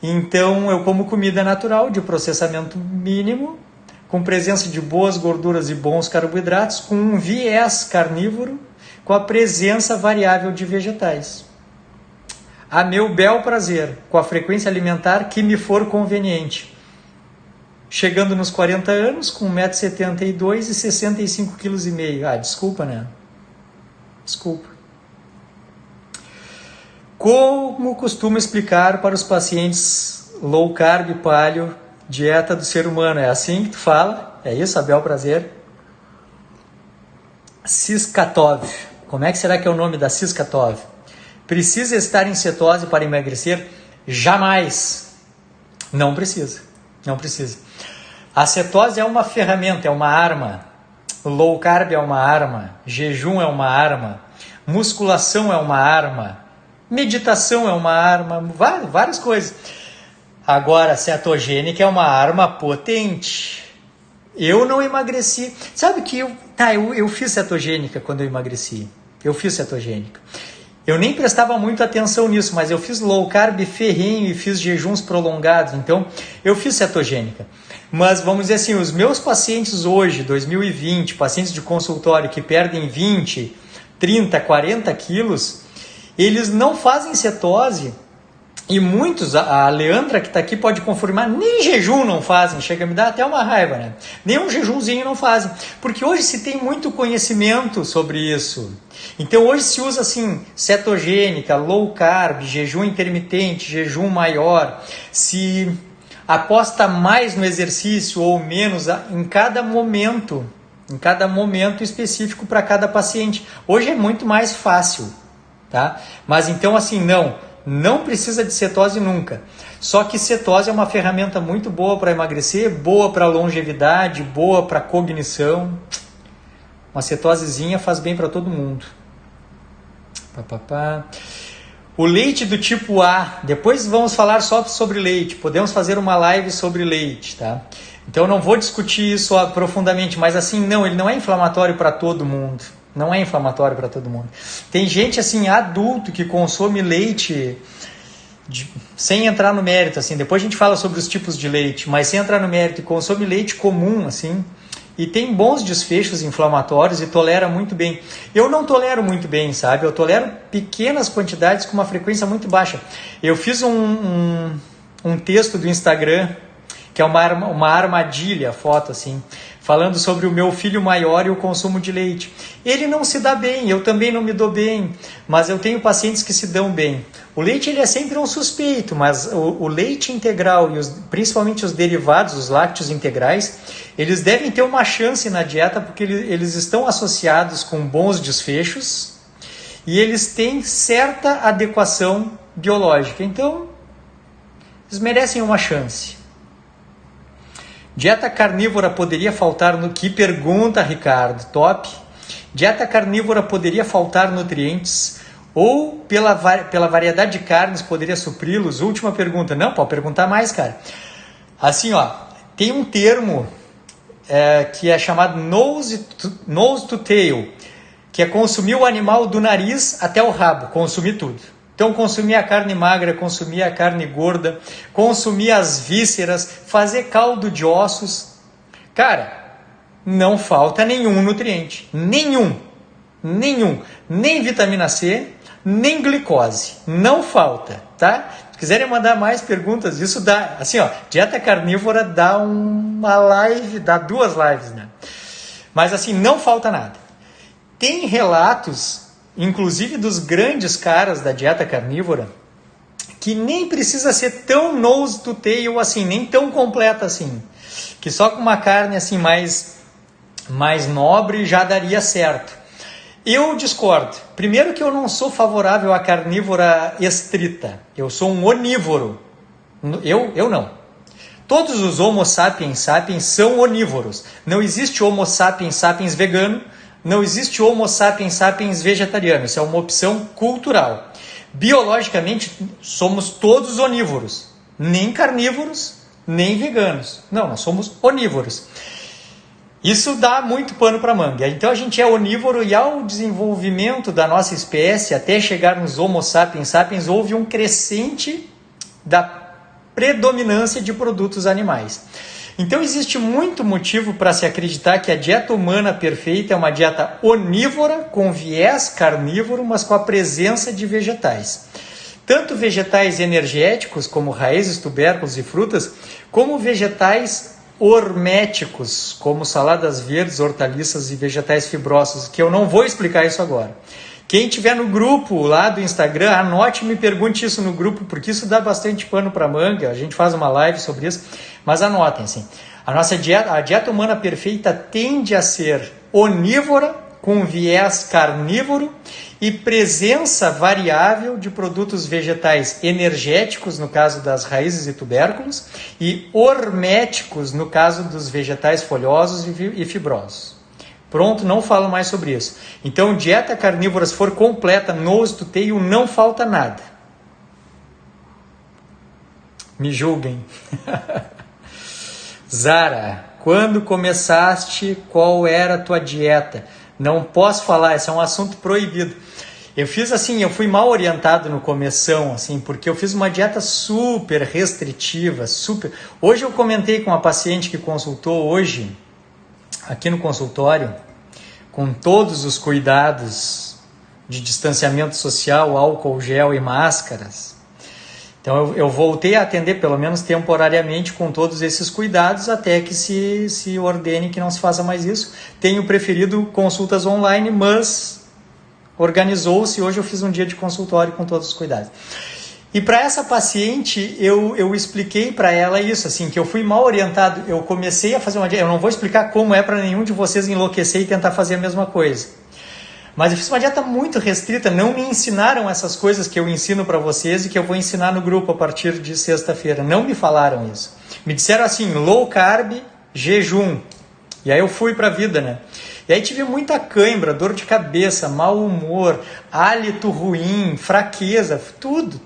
Então eu como comida natural de processamento mínimo, com presença de boas gorduras e bons carboidratos, com um viés carnívoro, com a presença variável de vegetais. A meu bel prazer, com a frequência alimentar que me for conveniente. Chegando nos 40 anos, com 1,72m e 65,5 kg. Desculpa, né? Desculpa. Como costumo explicar para os pacientes low carb, paleo, dieta do ser humano? É assim que tu fala? É isso, Abel Prazer? Siskatov. Como é que será que é o nome da Siskatov? Precisa estar em cetose para emagrecer? Jamais. Não precisa. Não precisa. A cetose é uma ferramenta, é uma arma. Low carb é uma arma. Jejum é uma arma. Musculação é uma arma. Meditação é uma arma, várias coisas. Agora, cetogênica é uma arma potente. Eu não emagreci. Sabe que eu fiz cetogênica quando eu emagreci. Eu fiz cetogênica. Eu nem prestava muito atenção nisso, mas eu fiz low carb ferrenho e fiz jejuns prolongados. Então, eu fiz cetogênica. Mas, vamos dizer assim, os meus pacientes hoje, 2020, pacientes de consultório que perdem 20, 30, 40 quilos... Eles não fazem cetose e muitos, a Leandra que está aqui pode confirmar, nem jejum não fazem, chega a me dar até uma raiva, né? Nem um jejumzinho não fazem, porque hoje se tem muito conhecimento sobre isso. Então hoje se usa assim, cetogênica, low carb, jejum intermitente, jejum maior, se aposta mais no exercício ou menos em cada momento específico para cada paciente. Hoje é muito mais fácil. Tá? Mas então assim, não precisa de cetose nunca. Só que cetose é uma ferramenta muito boa para emagrecer, boa para longevidade, boa para cognição. Uma cetosezinha faz bem para todo mundo. O leite do tipo A, depois vamos falar só sobre leite, podemos fazer uma live sobre leite, tá? Então eu não vou discutir isso profundamente, mas assim, ele não é inflamatório para todo mundo. Não é inflamatório para todo mundo. Tem gente assim, adulto, que consome leite sem entrar no mérito, assim. Depois a gente fala sobre os tipos de leite, mas sem entrar no mérito, consome leite comum, assim, e tem bons desfechos inflamatórios e tolera muito bem. Eu não tolero muito bem, sabe? Eu tolero pequenas quantidades com uma frequência muito baixa. Eu fiz um texto do Instagram que é uma armadilha, a foto assim, falando sobre o meu filho maior e o consumo de leite. Ele não se dá bem, eu também não me dou bem, mas eu tenho pacientes que se dão bem. O leite ele é sempre um suspeito, mas o leite integral e principalmente os derivados, os lácteos integrais, eles devem ter uma chance na dieta porque eles estão associados com bons desfechos e eles têm certa adequação biológica. Então, eles merecem uma chance. Dieta carnívora poderia faltar no... Que pergunta, Ricardo. Top. Dieta carnívora poderia faltar nutrientes ou pela variedade de carnes poderia supri-los? Última pergunta. Não, pode perguntar mais, cara. Assim, ó, tem um termo que é chamado nose to tail, que é consumir o animal do nariz até o rabo, consumir tudo. Então, consumir a carne magra, consumir a carne gorda, consumir as vísceras, fazer caldo de ossos. Cara, não falta nenhum nutriente. Nenhum. Nem vitamina C, nem glicose. Não falta, tá? Se quiserem mandar mais perguntas, isso dá... Assim, ó, dieta carnívora dá uma live, dá 2 lives, né? Mas, assim, não falta nada. Tem relatos... inclusive dos grandes caras da dieta carnívora, que nem precisa ser tão nose to tail assim, nem tão completa assim, que só com uma carne assim mais nobre já daria certo. Eu discordo. Primeiro que eu não sou favorável à carnívora estrita, eu sou um onívoro. Eu não. Todos os Homo sapiens sapiens são onívoros. Não existe Homo sapiens sapiens vegano, não existe Homo sapiens sapiens vegetariano, isso é uma opção cultural. Biologicamente, somos todos onívoros, nem carnívoros, nem veganos. Não, nós somos onívoros. Isso dá muito pano para manga. Então a gente é onívoro e ao desenvolvimento da nossa espécie, até chegar nos Homo sapiens sapiens, houve um crescente da predominância de produtos animais. Então existe muito motivo para se acreditar que a dieta humana perfeita é uma dieta onívora, com viés carnívoro, mas com a presença de vegetais. Tanto vegetais energéticos, como raízes, tubérculos e frutas, como vegetais horméticos, como saladas verdes, hortaliças e vegetais fibrosos, que eu não vou explicar isso agora. Quem tiver no grupo lá do Instagram, anote e me pergunte isso no grupo, porque isso dá bastante pano para manga, a gente faz uma live sobre isso, mas anotem assim, a dieta humana perfeita tende a ser onívora, com viés carnívoro e presença variável de produtos vegetais energéticos, no caso das raízes e tubérculos, e horméticos, no caso dos vegetais folhosos e fibrosos. Pronto, não falo mais sobre isso. Então, dieta carnívora, se for completa, nose to tail, não falta nada. Me julguem. Zara, quando começaste, qual era a tua dieta? Não posso falar, esse é um assunto proibido. Eu fiz assim, eu fui mal orientado no começão, assim, porque eu fiz uma dieta super restritiva, super... Hoje eu comentei com uma paciente que consultou hoje, aqui no consultório, com todos os cuidados de distanciamento social, álcool gel e máscaras. Então eu voltei a atender, pelo menos temporariamente, com todos esses cuidados, até que se ordene que não se faça mais isso. Tenho preferido consultas online, mas organizou-se. Hoje eu fiz um dia de consultório com todos os cuidados. E para essa paciente, eu expliquei para ela isso, assim, que eu fui mal orientado. Eu comecei a fazer uma dieta, eu não vou explicar como é para nenhum de vocês enlouquecer e tentar fazer a mesma coisa. Mas eu fiz uma dieta muito restrita, não me ensinaram essas coisas que eu ensino para vocês e que eu vou ensinar no grupo a partir de sexta-feira. Não me falaram isso. Me disseram assim, low carb, jejum. E aí eu fui para a vida, né? E aí tive muita cãibra, dor de cabeça, mau humor, hálito ruim, fraqueza, tudo.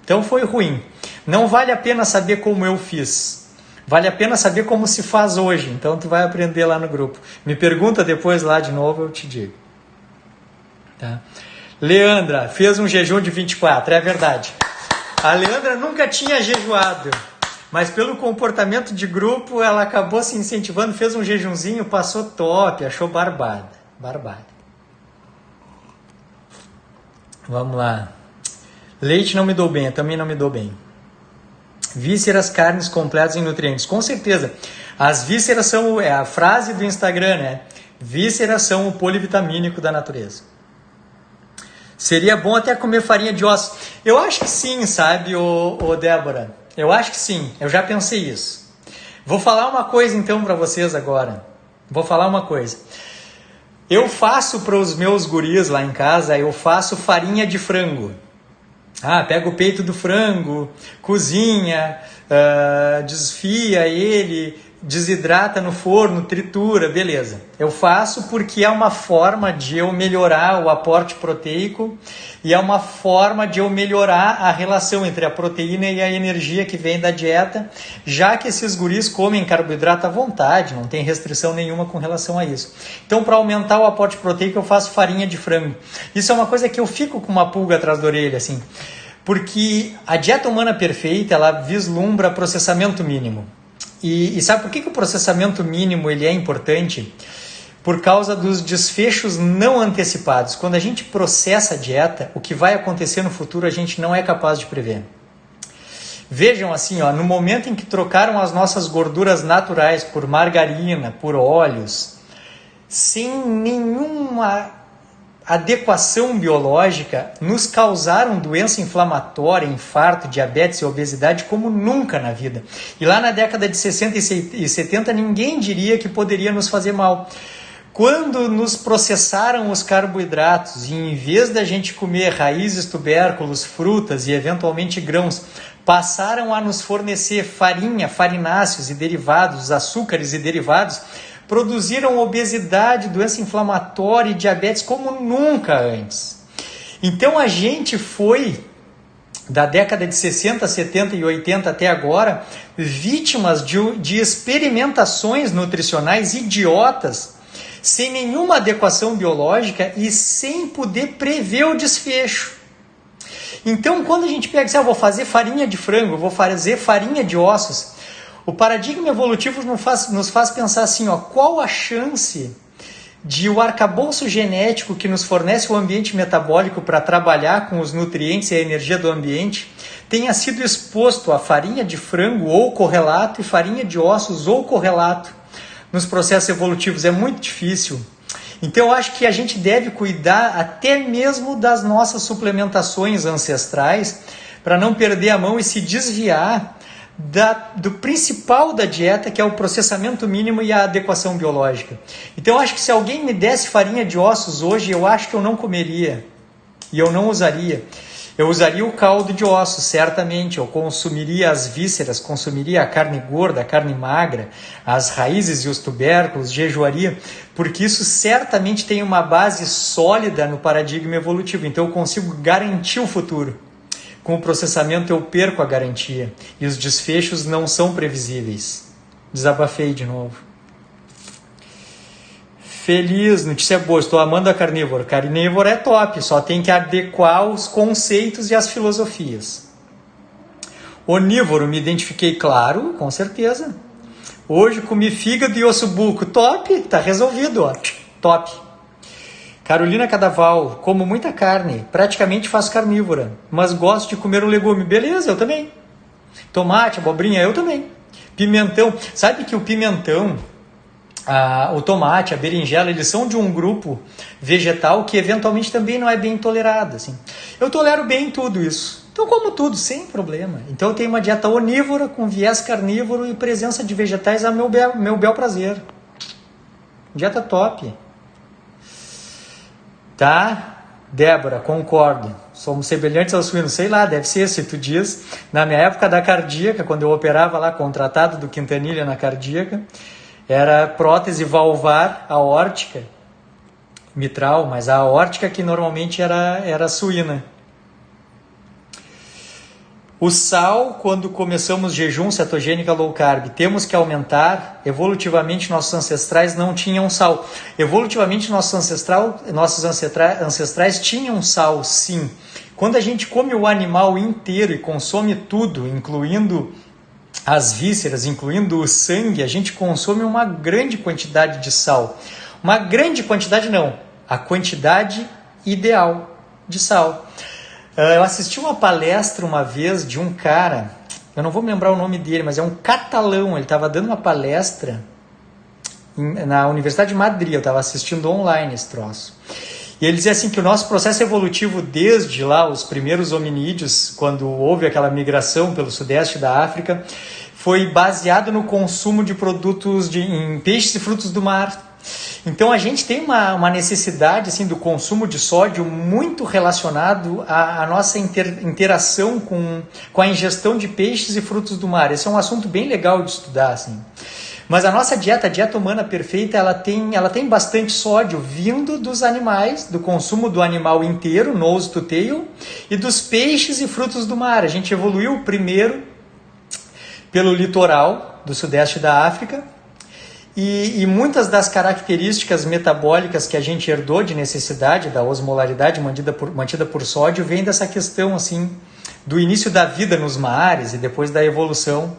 Então foi ruim. Não vale a pena saber como eu fiz. Vale a pena saber como se faz hoje. Então tu vai aprender lá no grupo. Me pergunta depois lá de novo, eu te digo. Tá? Leandra, fez um jejum de 24, é verdade. A Leandra nunca tinha jejuado. Mas pelo comportamento de grupo, ela acabou se incentivando, fez um jejunzinho, passou top, achou barbada. Vamos lá. Leite não me dou bem, eu também não me dou bem. Vísceras, carnes completas em nutrientes. Com certeza. As vísceras são, é a frase do Instagram, né? Vísceras são o polivitamínico da natureza. Seria bom até comer farinha de ossos. Eu acho que sim, sabe, ô Débora? Eu acho que sim. Eu já pensei isso. Vou falar uma coisa então para vocês agora. Vou falar uma coisa. Eu faço para os meus guris lá em casa, eu faço farinha de frango. Pega o peito do frango, cozinha, desfia ele, desidrata no forno, tritura, beleza. Eu faço porque é uma forma de eu melhorar o aporte proteico e é uma forma de eu melhorar a relação entre a proteína e a energia que vem da dieta, já que esses guris comem carboidrato à vontade, não tem restrição nenhuma com relação a isso. Então, para aumentar o aporte proteico, eu faço farinha de frango. Isso é uma coisa que eu fico com uma pulga atrás da orelha, assim, porque a dieta humana perfeita, ela vislumbra processamento mínimo. E sabe por que o processamento mínimo ele é importante? Por causa dos desfechos não antecipados. Quando a gente processa a dieta, o que vai acontecer no futuro a gente não é capaz de prever. Vejam assim, no momento em que trocaram as nossas gorduras naturais por margarina, por óleos, sem nenhuma adequação biológica, nos causaram doença inflamatória, infarto, diabetes e obesidade como nunca na vida. E lá na década de 60 e 70 ninguém diria que poderia nos fazer mal. Quando nos processaram os carboidratos e em vez da gente comer raízes, tubérculos, frutas e eventualmente grãos, passaram a nos fornecer farinha, farináceos e derivados, açúcares e derivados, produziram obesidade, doença inflamatória e diabetes como nunca antes. Então a gente foi, da década de 60, 70 e 80 até agora, vítimas de experimentações nutricionais idiotas, sem nenhuma adequação biológica e sem poder prever o desfecho. Então quando a gente pega e diz, vou fazer farinha de frango, vou fazer farinha de ossos, o paradigma evolutivo nos faz pensar assim, qual a chance de o arcabouço genético que nos fornece o ambiente metabólico para trabalhar com os nutrientes e a energia do ambiente tenha sido exposto a farinha de frango ou correlato e farinha de ossos ou correlato nos processos evolutivos? É muito difícil. Então eu acho que a gente deve cuidar até mesmo das nossas suplementações ancestrais para não perder a mão e se desviar do principal da dieta, que é o processamento mínimo e a adequação biológica. Então eu acho que se alguém me desse farinha de ossos hoje, eu acho que eu não comeria e eu não usaria. Eu usaria o caldo de ossos, certamente. Eu consumiria as vísceras, consumiria a carne gorda, a carne magra, as raízes e os tubérculos, jejuaria, porque isso certamente tem uma base sólida no paradigma evolutivo. Então eu consigo garantir o futuro. Com o processamento eu perco a garantia e os desfechos não são previsíveis. Desabafei de novo. Feliz, notícia boa, estou amando a carnívoro. Carnívoro é top, só tem que adequar os conceitos e as filosofias. Onívoro, me identifiquei, claro, com certeza. Hoje comi fígado e ossobuco, top, tá resolvido, top. Carolina Cadaval, como muita carne, praticamente faço carnívora, mas gosto de comer um legume. Beleza, eu também. Tomate, abobrinha, eu também. Pimentão, sabe que o pimentão, o tomate, a berinjela, eles são de um grupo vegetal que eventualmente também não é bem tolerado. Assim. Eu tolero bem tudo isso. Então como tudo, sem problema. Então eu tenho uma dieta onívora com viés carnívoro e presença de vegetais a meu bel prazer. Dieta top. Tá? Débora, concordo. Somos semelhantes aos suínos. Sei lá, deve ser, se tu diz. Na minha época da cardíaca, quando eu operava lá, contratado do Quintanilha na cardíaca, era prótese valvar aórtica, mitral, mas a aórtica que normalmente era suína. O sal, quando começamos jejum cetogênica low carb, temos que aumentar. Evolutivamente, nossos ancestrais não tinham sal. Evolutivamente, nossos ancestrais tinham sal, sim. Quando a gente come o animal inteiro e consome tudo, incluindo as vísceras, incluindo o sangue, a gente consome uma grande quantidade de sal. Uma grande quantidade não, a quantidade ideal de sal. Eu assisti uma palestra uma vez de um cara, eu não vou me lembrar o nome dele, mas é um catalão, ele estava dando uma palestra na Universidade de Madrid, eu estava assistindo online esse troço. E ele dizia assim que o nosso processo evolutivo desde lá, os primeiros hominídeos, quando houve aquela migração pelo sudeste da África, foi baseado no consumo de produtos em peixes e frutos do mar. Então a gente tem uma necessidade assim, do consumo de sódio muito relacionado à nossa interação com a ingestão de peixes e frutos do mar. Esse é um assunto bem legal de estudar. Assim. Mas a nossa dieta, a dieta humana perfeita, ela tem bastante sódio vindo dos animais, do consumo do animal inteiro, nose to tail, e dos peixes e frutos do mar. A gente evoluiu primeiro pelo litoral do sudeste da África, e muitas das características metabólicas que a gente herdou de necessidade da osmolaridade mantida por sódio vem dessa questão assim, do início da vida nos mares e depois da evolução.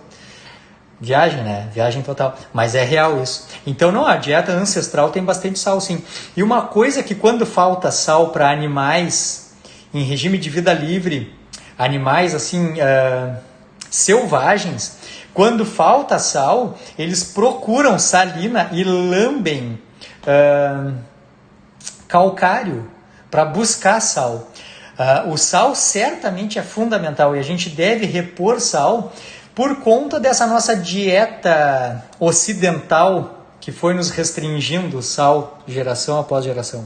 Viagem, né? Viagem total. Mas é real isso. Então, não, a dieta ancestral tem bastante sal, sim. E uma coisa que quando falta sal para animais em regime de vida livre, animais assim, selvagens, quando falta sal, eles procuram salina e lambem calcário para buscar sal. O sal certamente é fundamental e a gente deve repor sal por conta dessa nossa dieta ocidental que foi nos restringindo o sal geração após geração.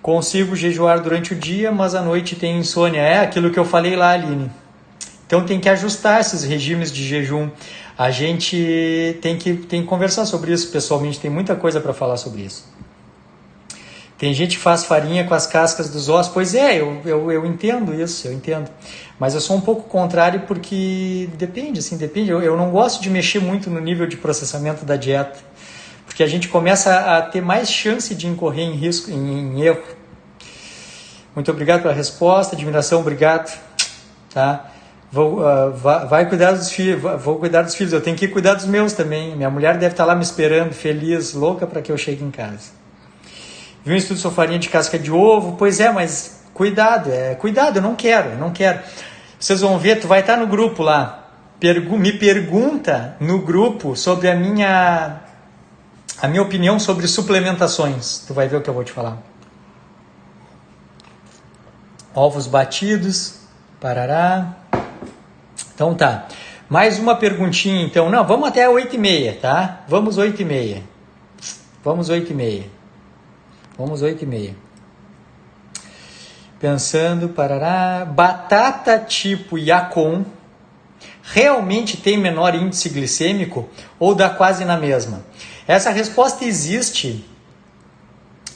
Consigo jejuar durante o dia, mas à noite tenho insônia. É aquilo que eu falei lá, Aline. Então tem que ajustar esses regimes de jejum. A gente tem que conversar sobre isso pessoalmente, tem muita coisa para falar sobre isso. Tem gente que faz farinha com as cascas dos ossos. Pois é, eu entendo isso, eu entendo. Mas eu sou um pouco contrário porque depende. Eu não gosto de mexer muito no nível de processamento da dieta. Porque a gente começa a ter mais chance de incorrer em risco, em erro. Muito obrigado pela resposta, admiração, obrigado. Tá? Vai cuidar dos filhos, vou cuidar dos filhos. Eu tenho que cuidar dos meus também. Minha mulher deve estar lá me esperando, feliz, louca para que eu chegue em casa. Vi um estudo sobre farinha de casca de ovo. Pois é, mas cuidado, eu não quero. Vocês vão ver, tu vai estar no grupo lá. Me pergunta no grupo sobre a minha opinião sobre suplementações. Tu vai ver o que eu vou te falar. Ovos batidos, parará. Então tá. Mais uma perguntinha então. Não, vamos até 8h30, tá? Vamos 8h30. Pensando, parará. Batata tipo Yacon realmente tem menor índice glicêmico ou dá quase na mesma? Essa resposta existe.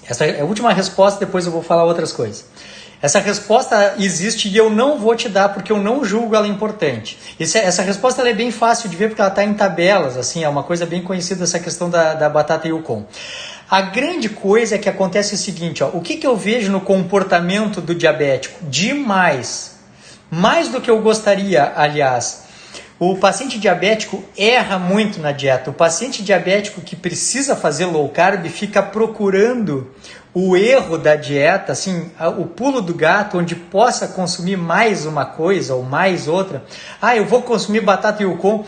Essa é a última resposta, depois eu vou falar outras coisas. Essa resposta existe e eu não vou te dar porque eu não julgo ela importante. Essa resposta ela é bem fácil de ver porque ela está em tabelas, assim, é uma coisa bem conhecida essa questão da batata Yukon. A grande coisa é que acontece o seguinte, ó, o que eu vejo no comportamento do diabético? Demais. Mais do que eu gostaria, aliás. O paciente diabético erra muito na dieta. O paciente diabético que precisa fazer low carb fica procurando o erro da dieta, assim, o pulo do gato, onde possa consumir mais uma coisa ou mais outra. Eu vou consumir batata Yukon,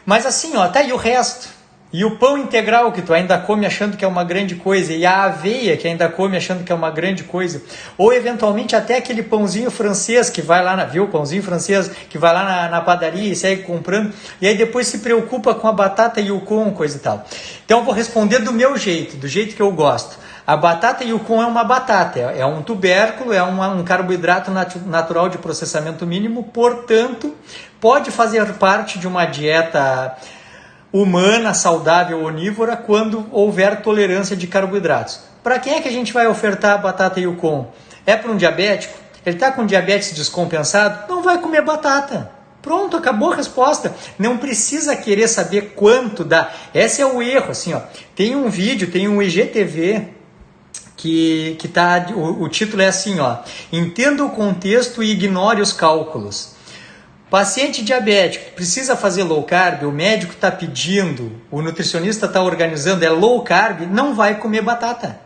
mas assim, ó, tá aí o resto. E o pão integral que tu ainda come achando que é uma grande coisa, e a aveia que ainda come achando que é uma grande coisa, ou eventualmente até aquele pãozinho francês que vai lá, pãozinho francês que vai lá na padaria e segue comprando, e aí depois se preocupa com a batata Yukon, coisa e tal. Então eu vou responder do meu jeito, do jeito que eu gosto. A batata Yukon é uma batata, é um tubérculo, é um carboidrato natural de processamento mínimo, portanto, pode fazer parte de uma dieta humana, saudável, onívora, quando houver tolerância de carboidratos. Para quem é que a gente vai ofertar a batata Yukon? É para um diabético? Ele está com diabetes descompensado? Não vai comer batata. Pronto, acabou a resposta. Não precisa querer saber quanto dá. Esse é o erro, assim, ó. Tem um vídeo, tem um IGTV que tá, o título é assim, ó. Entenda o contexto e ignore os cálculos. Paciente diabético precisa fazer low carb, o médico está pedindo, o nutricionista está organizando, é low carb, não vai comer batata.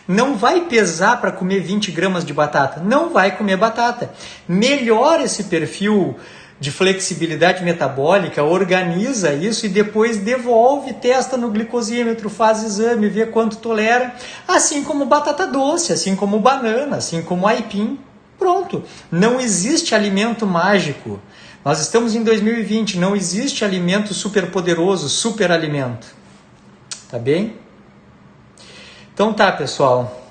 Não vai pesar para comer 20 gramas de batata, não vai comer batata. Melhora esse perfil de flexibilidade metabólica, organiza isso e depois devolve, testa no glicosímetro, faz exame, vê quanto tolera, assim como batata doce, assim como banana, assim como aipim. Pronto, não existe alimento mágico. Nós estamos em 2020, não existe alimento super poderoso, super alimento. Tá bem? Então tá, pessoal.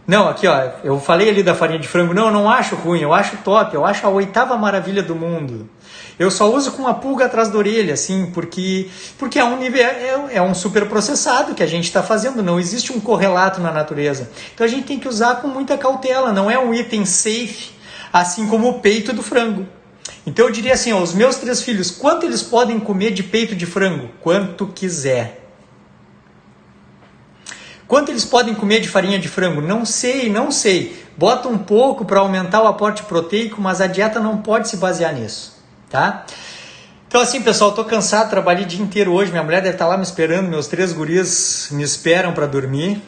Não, aqui ó, eu falei ali da farinha de frango, não, eu não acho ruim, eu acho top, eu acho a 8ª maravilha do mundo. Eu só uso com uma pulga atrás da orelha, assim, porque é um nível, é um super processado que a gente está fazendo, não existe um correlato na natureza. Então a gente tem que usar com muita cautela, não é um item safe, assim como o peito do frango. Então eu diria assim, ó, os meus 3 filhos, quanto eles podem comer de peito de frango? Quanto quiser. Quanto eles podem comer de farinha de frango? Não sei, não sei. Bota um pouco para aumentar o aporte proteico, mas a dieta não pode se basear nisso, tá? Então assim, pessoal, tô cansado, trabalhei o dia inteiro hoje, minha mulher deve estar lá me esperando, meus 3 guris me esperam para dormir.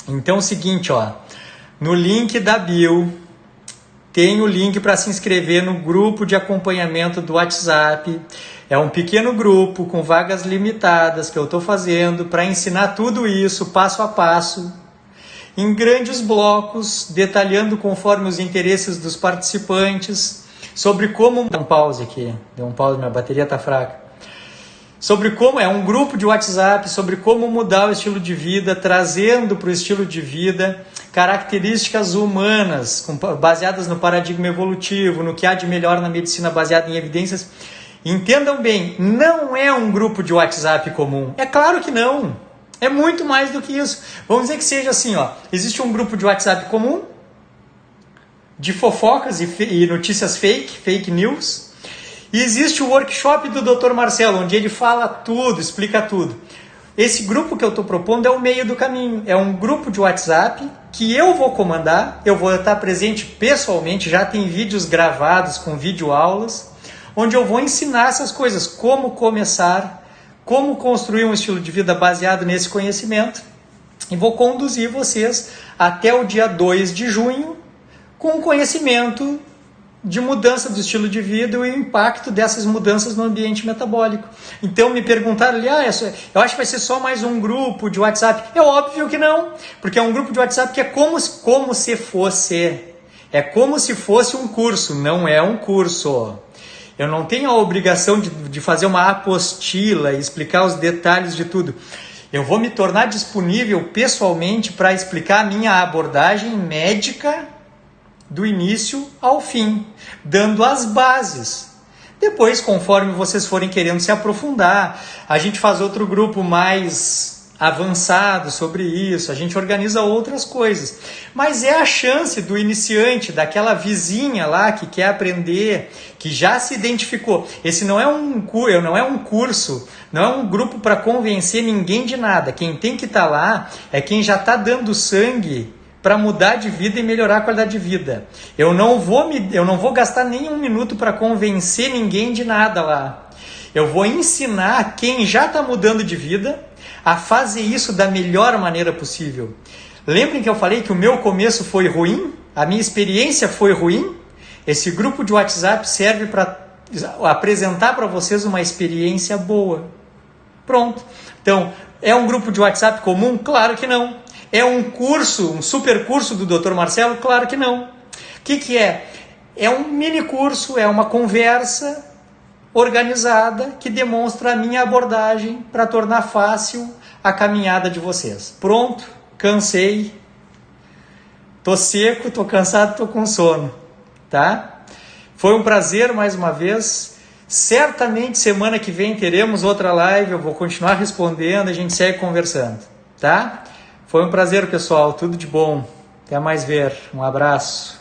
Então é o seguinte, ó, no link da bio tem o link para se inscrever no grupo de acompanhamento do WhatsApp. É um pequeno grupo com vagas limitadas que eu estou fazendo para ensinar tudo isso passo a passo, em grandes blocos, detalhando conforme os interesses dos participantes, sobre como... Deu um pause aqui, minha bateria está fraca. Sobre como, é um grupo de WhatsApp, sobre como mudar o estilo de vida, trazendo para o estilo de vida características humanas, baseadas no paradigma evolutivo, no que há de melhor na medicina baseada em evidências. Entendam bem, não é um grupo de WhatsApp comum. É claro que não. É muito mais do que isso. Vamos dizer que seja assim, ó. Existe um grupo de WhatsApp comum de fofocas e notícias fake news. E existe o workshop do Dr. Marcelo, onde ele fala tudo, explica tudo. Esse grupo que eu estou propondo é o meio do caminho. É um grupo de WhatsApp que eu vou comandar, eu vou estar presente pessoalmente, já tem vídeos gravados com videoaulas, onde eu vou ensinar essas coisas, como começar, como construir um estilo de vida baseado nesse conhecimento, e vou conduzir vocês até o dia 2 de junho com conhecimento de mudança do estilo de vida e o impacto dessas mudanças no ambiente metabólico. Então me perguntaram ali, eu acho que vai ser só mais um grupo de WhatsApp. É óbvio que não, porque é um grupo de WhatsApp que é como se fosse. É como se fosse um curso, não é um curso. Eu não tenho a obrigação de fazer uma apostila e explicar os detalhes de tudo. Eu vou me tornar disponível pessoalmente para explicar a minha abordagem médica do início ao fim, dando as bases. Depois, conforme vocês forem querendo se aprofundar, a gente faz outro grupo mais avançado sobre isso, a gente organiza outras coisas. Mas é a chance do iniciante, daquela vizinha lá que quer aprender, que já se identificou. Esse não é um curso, não é um grupo para convencer ninguém de nada. Quem tem que estar lá é quem já está dando sangue para mudar de vida e melhorar a qualidade de vida. Eu não vou gastar nenhum minuto para convencer ninguém de nada lá. Eu vou ensinar quem já está mudando de vida a fazer isso da melhor maneira possível. Lembrem que eu falei que o meu começo foi ruim? A minha experiência foi ruim? Esse grupo de WhatsApp serve para apresentar para vocês uma experiência boa. Pronto. Então, é um grupo de WhatsApp comum? Claro que não. É um curso, um super curso do Dr. Marcelo? Claro que não. O que é? É um mini curso, é uma conversa organizada que demonstra a minha abordagem para tornar fácil a caminhada de vocês. Pronto, cansei, tô seco, tô cansado, tô com sono, tá? Foi um prazer mais uma vez. Certamente semana que vem teremos outra live, eu vou continuar respondendo, a gente segue conversando, tá? Foi um prazer, pessoal, tudo de bom. Até mais ver. Um abraço.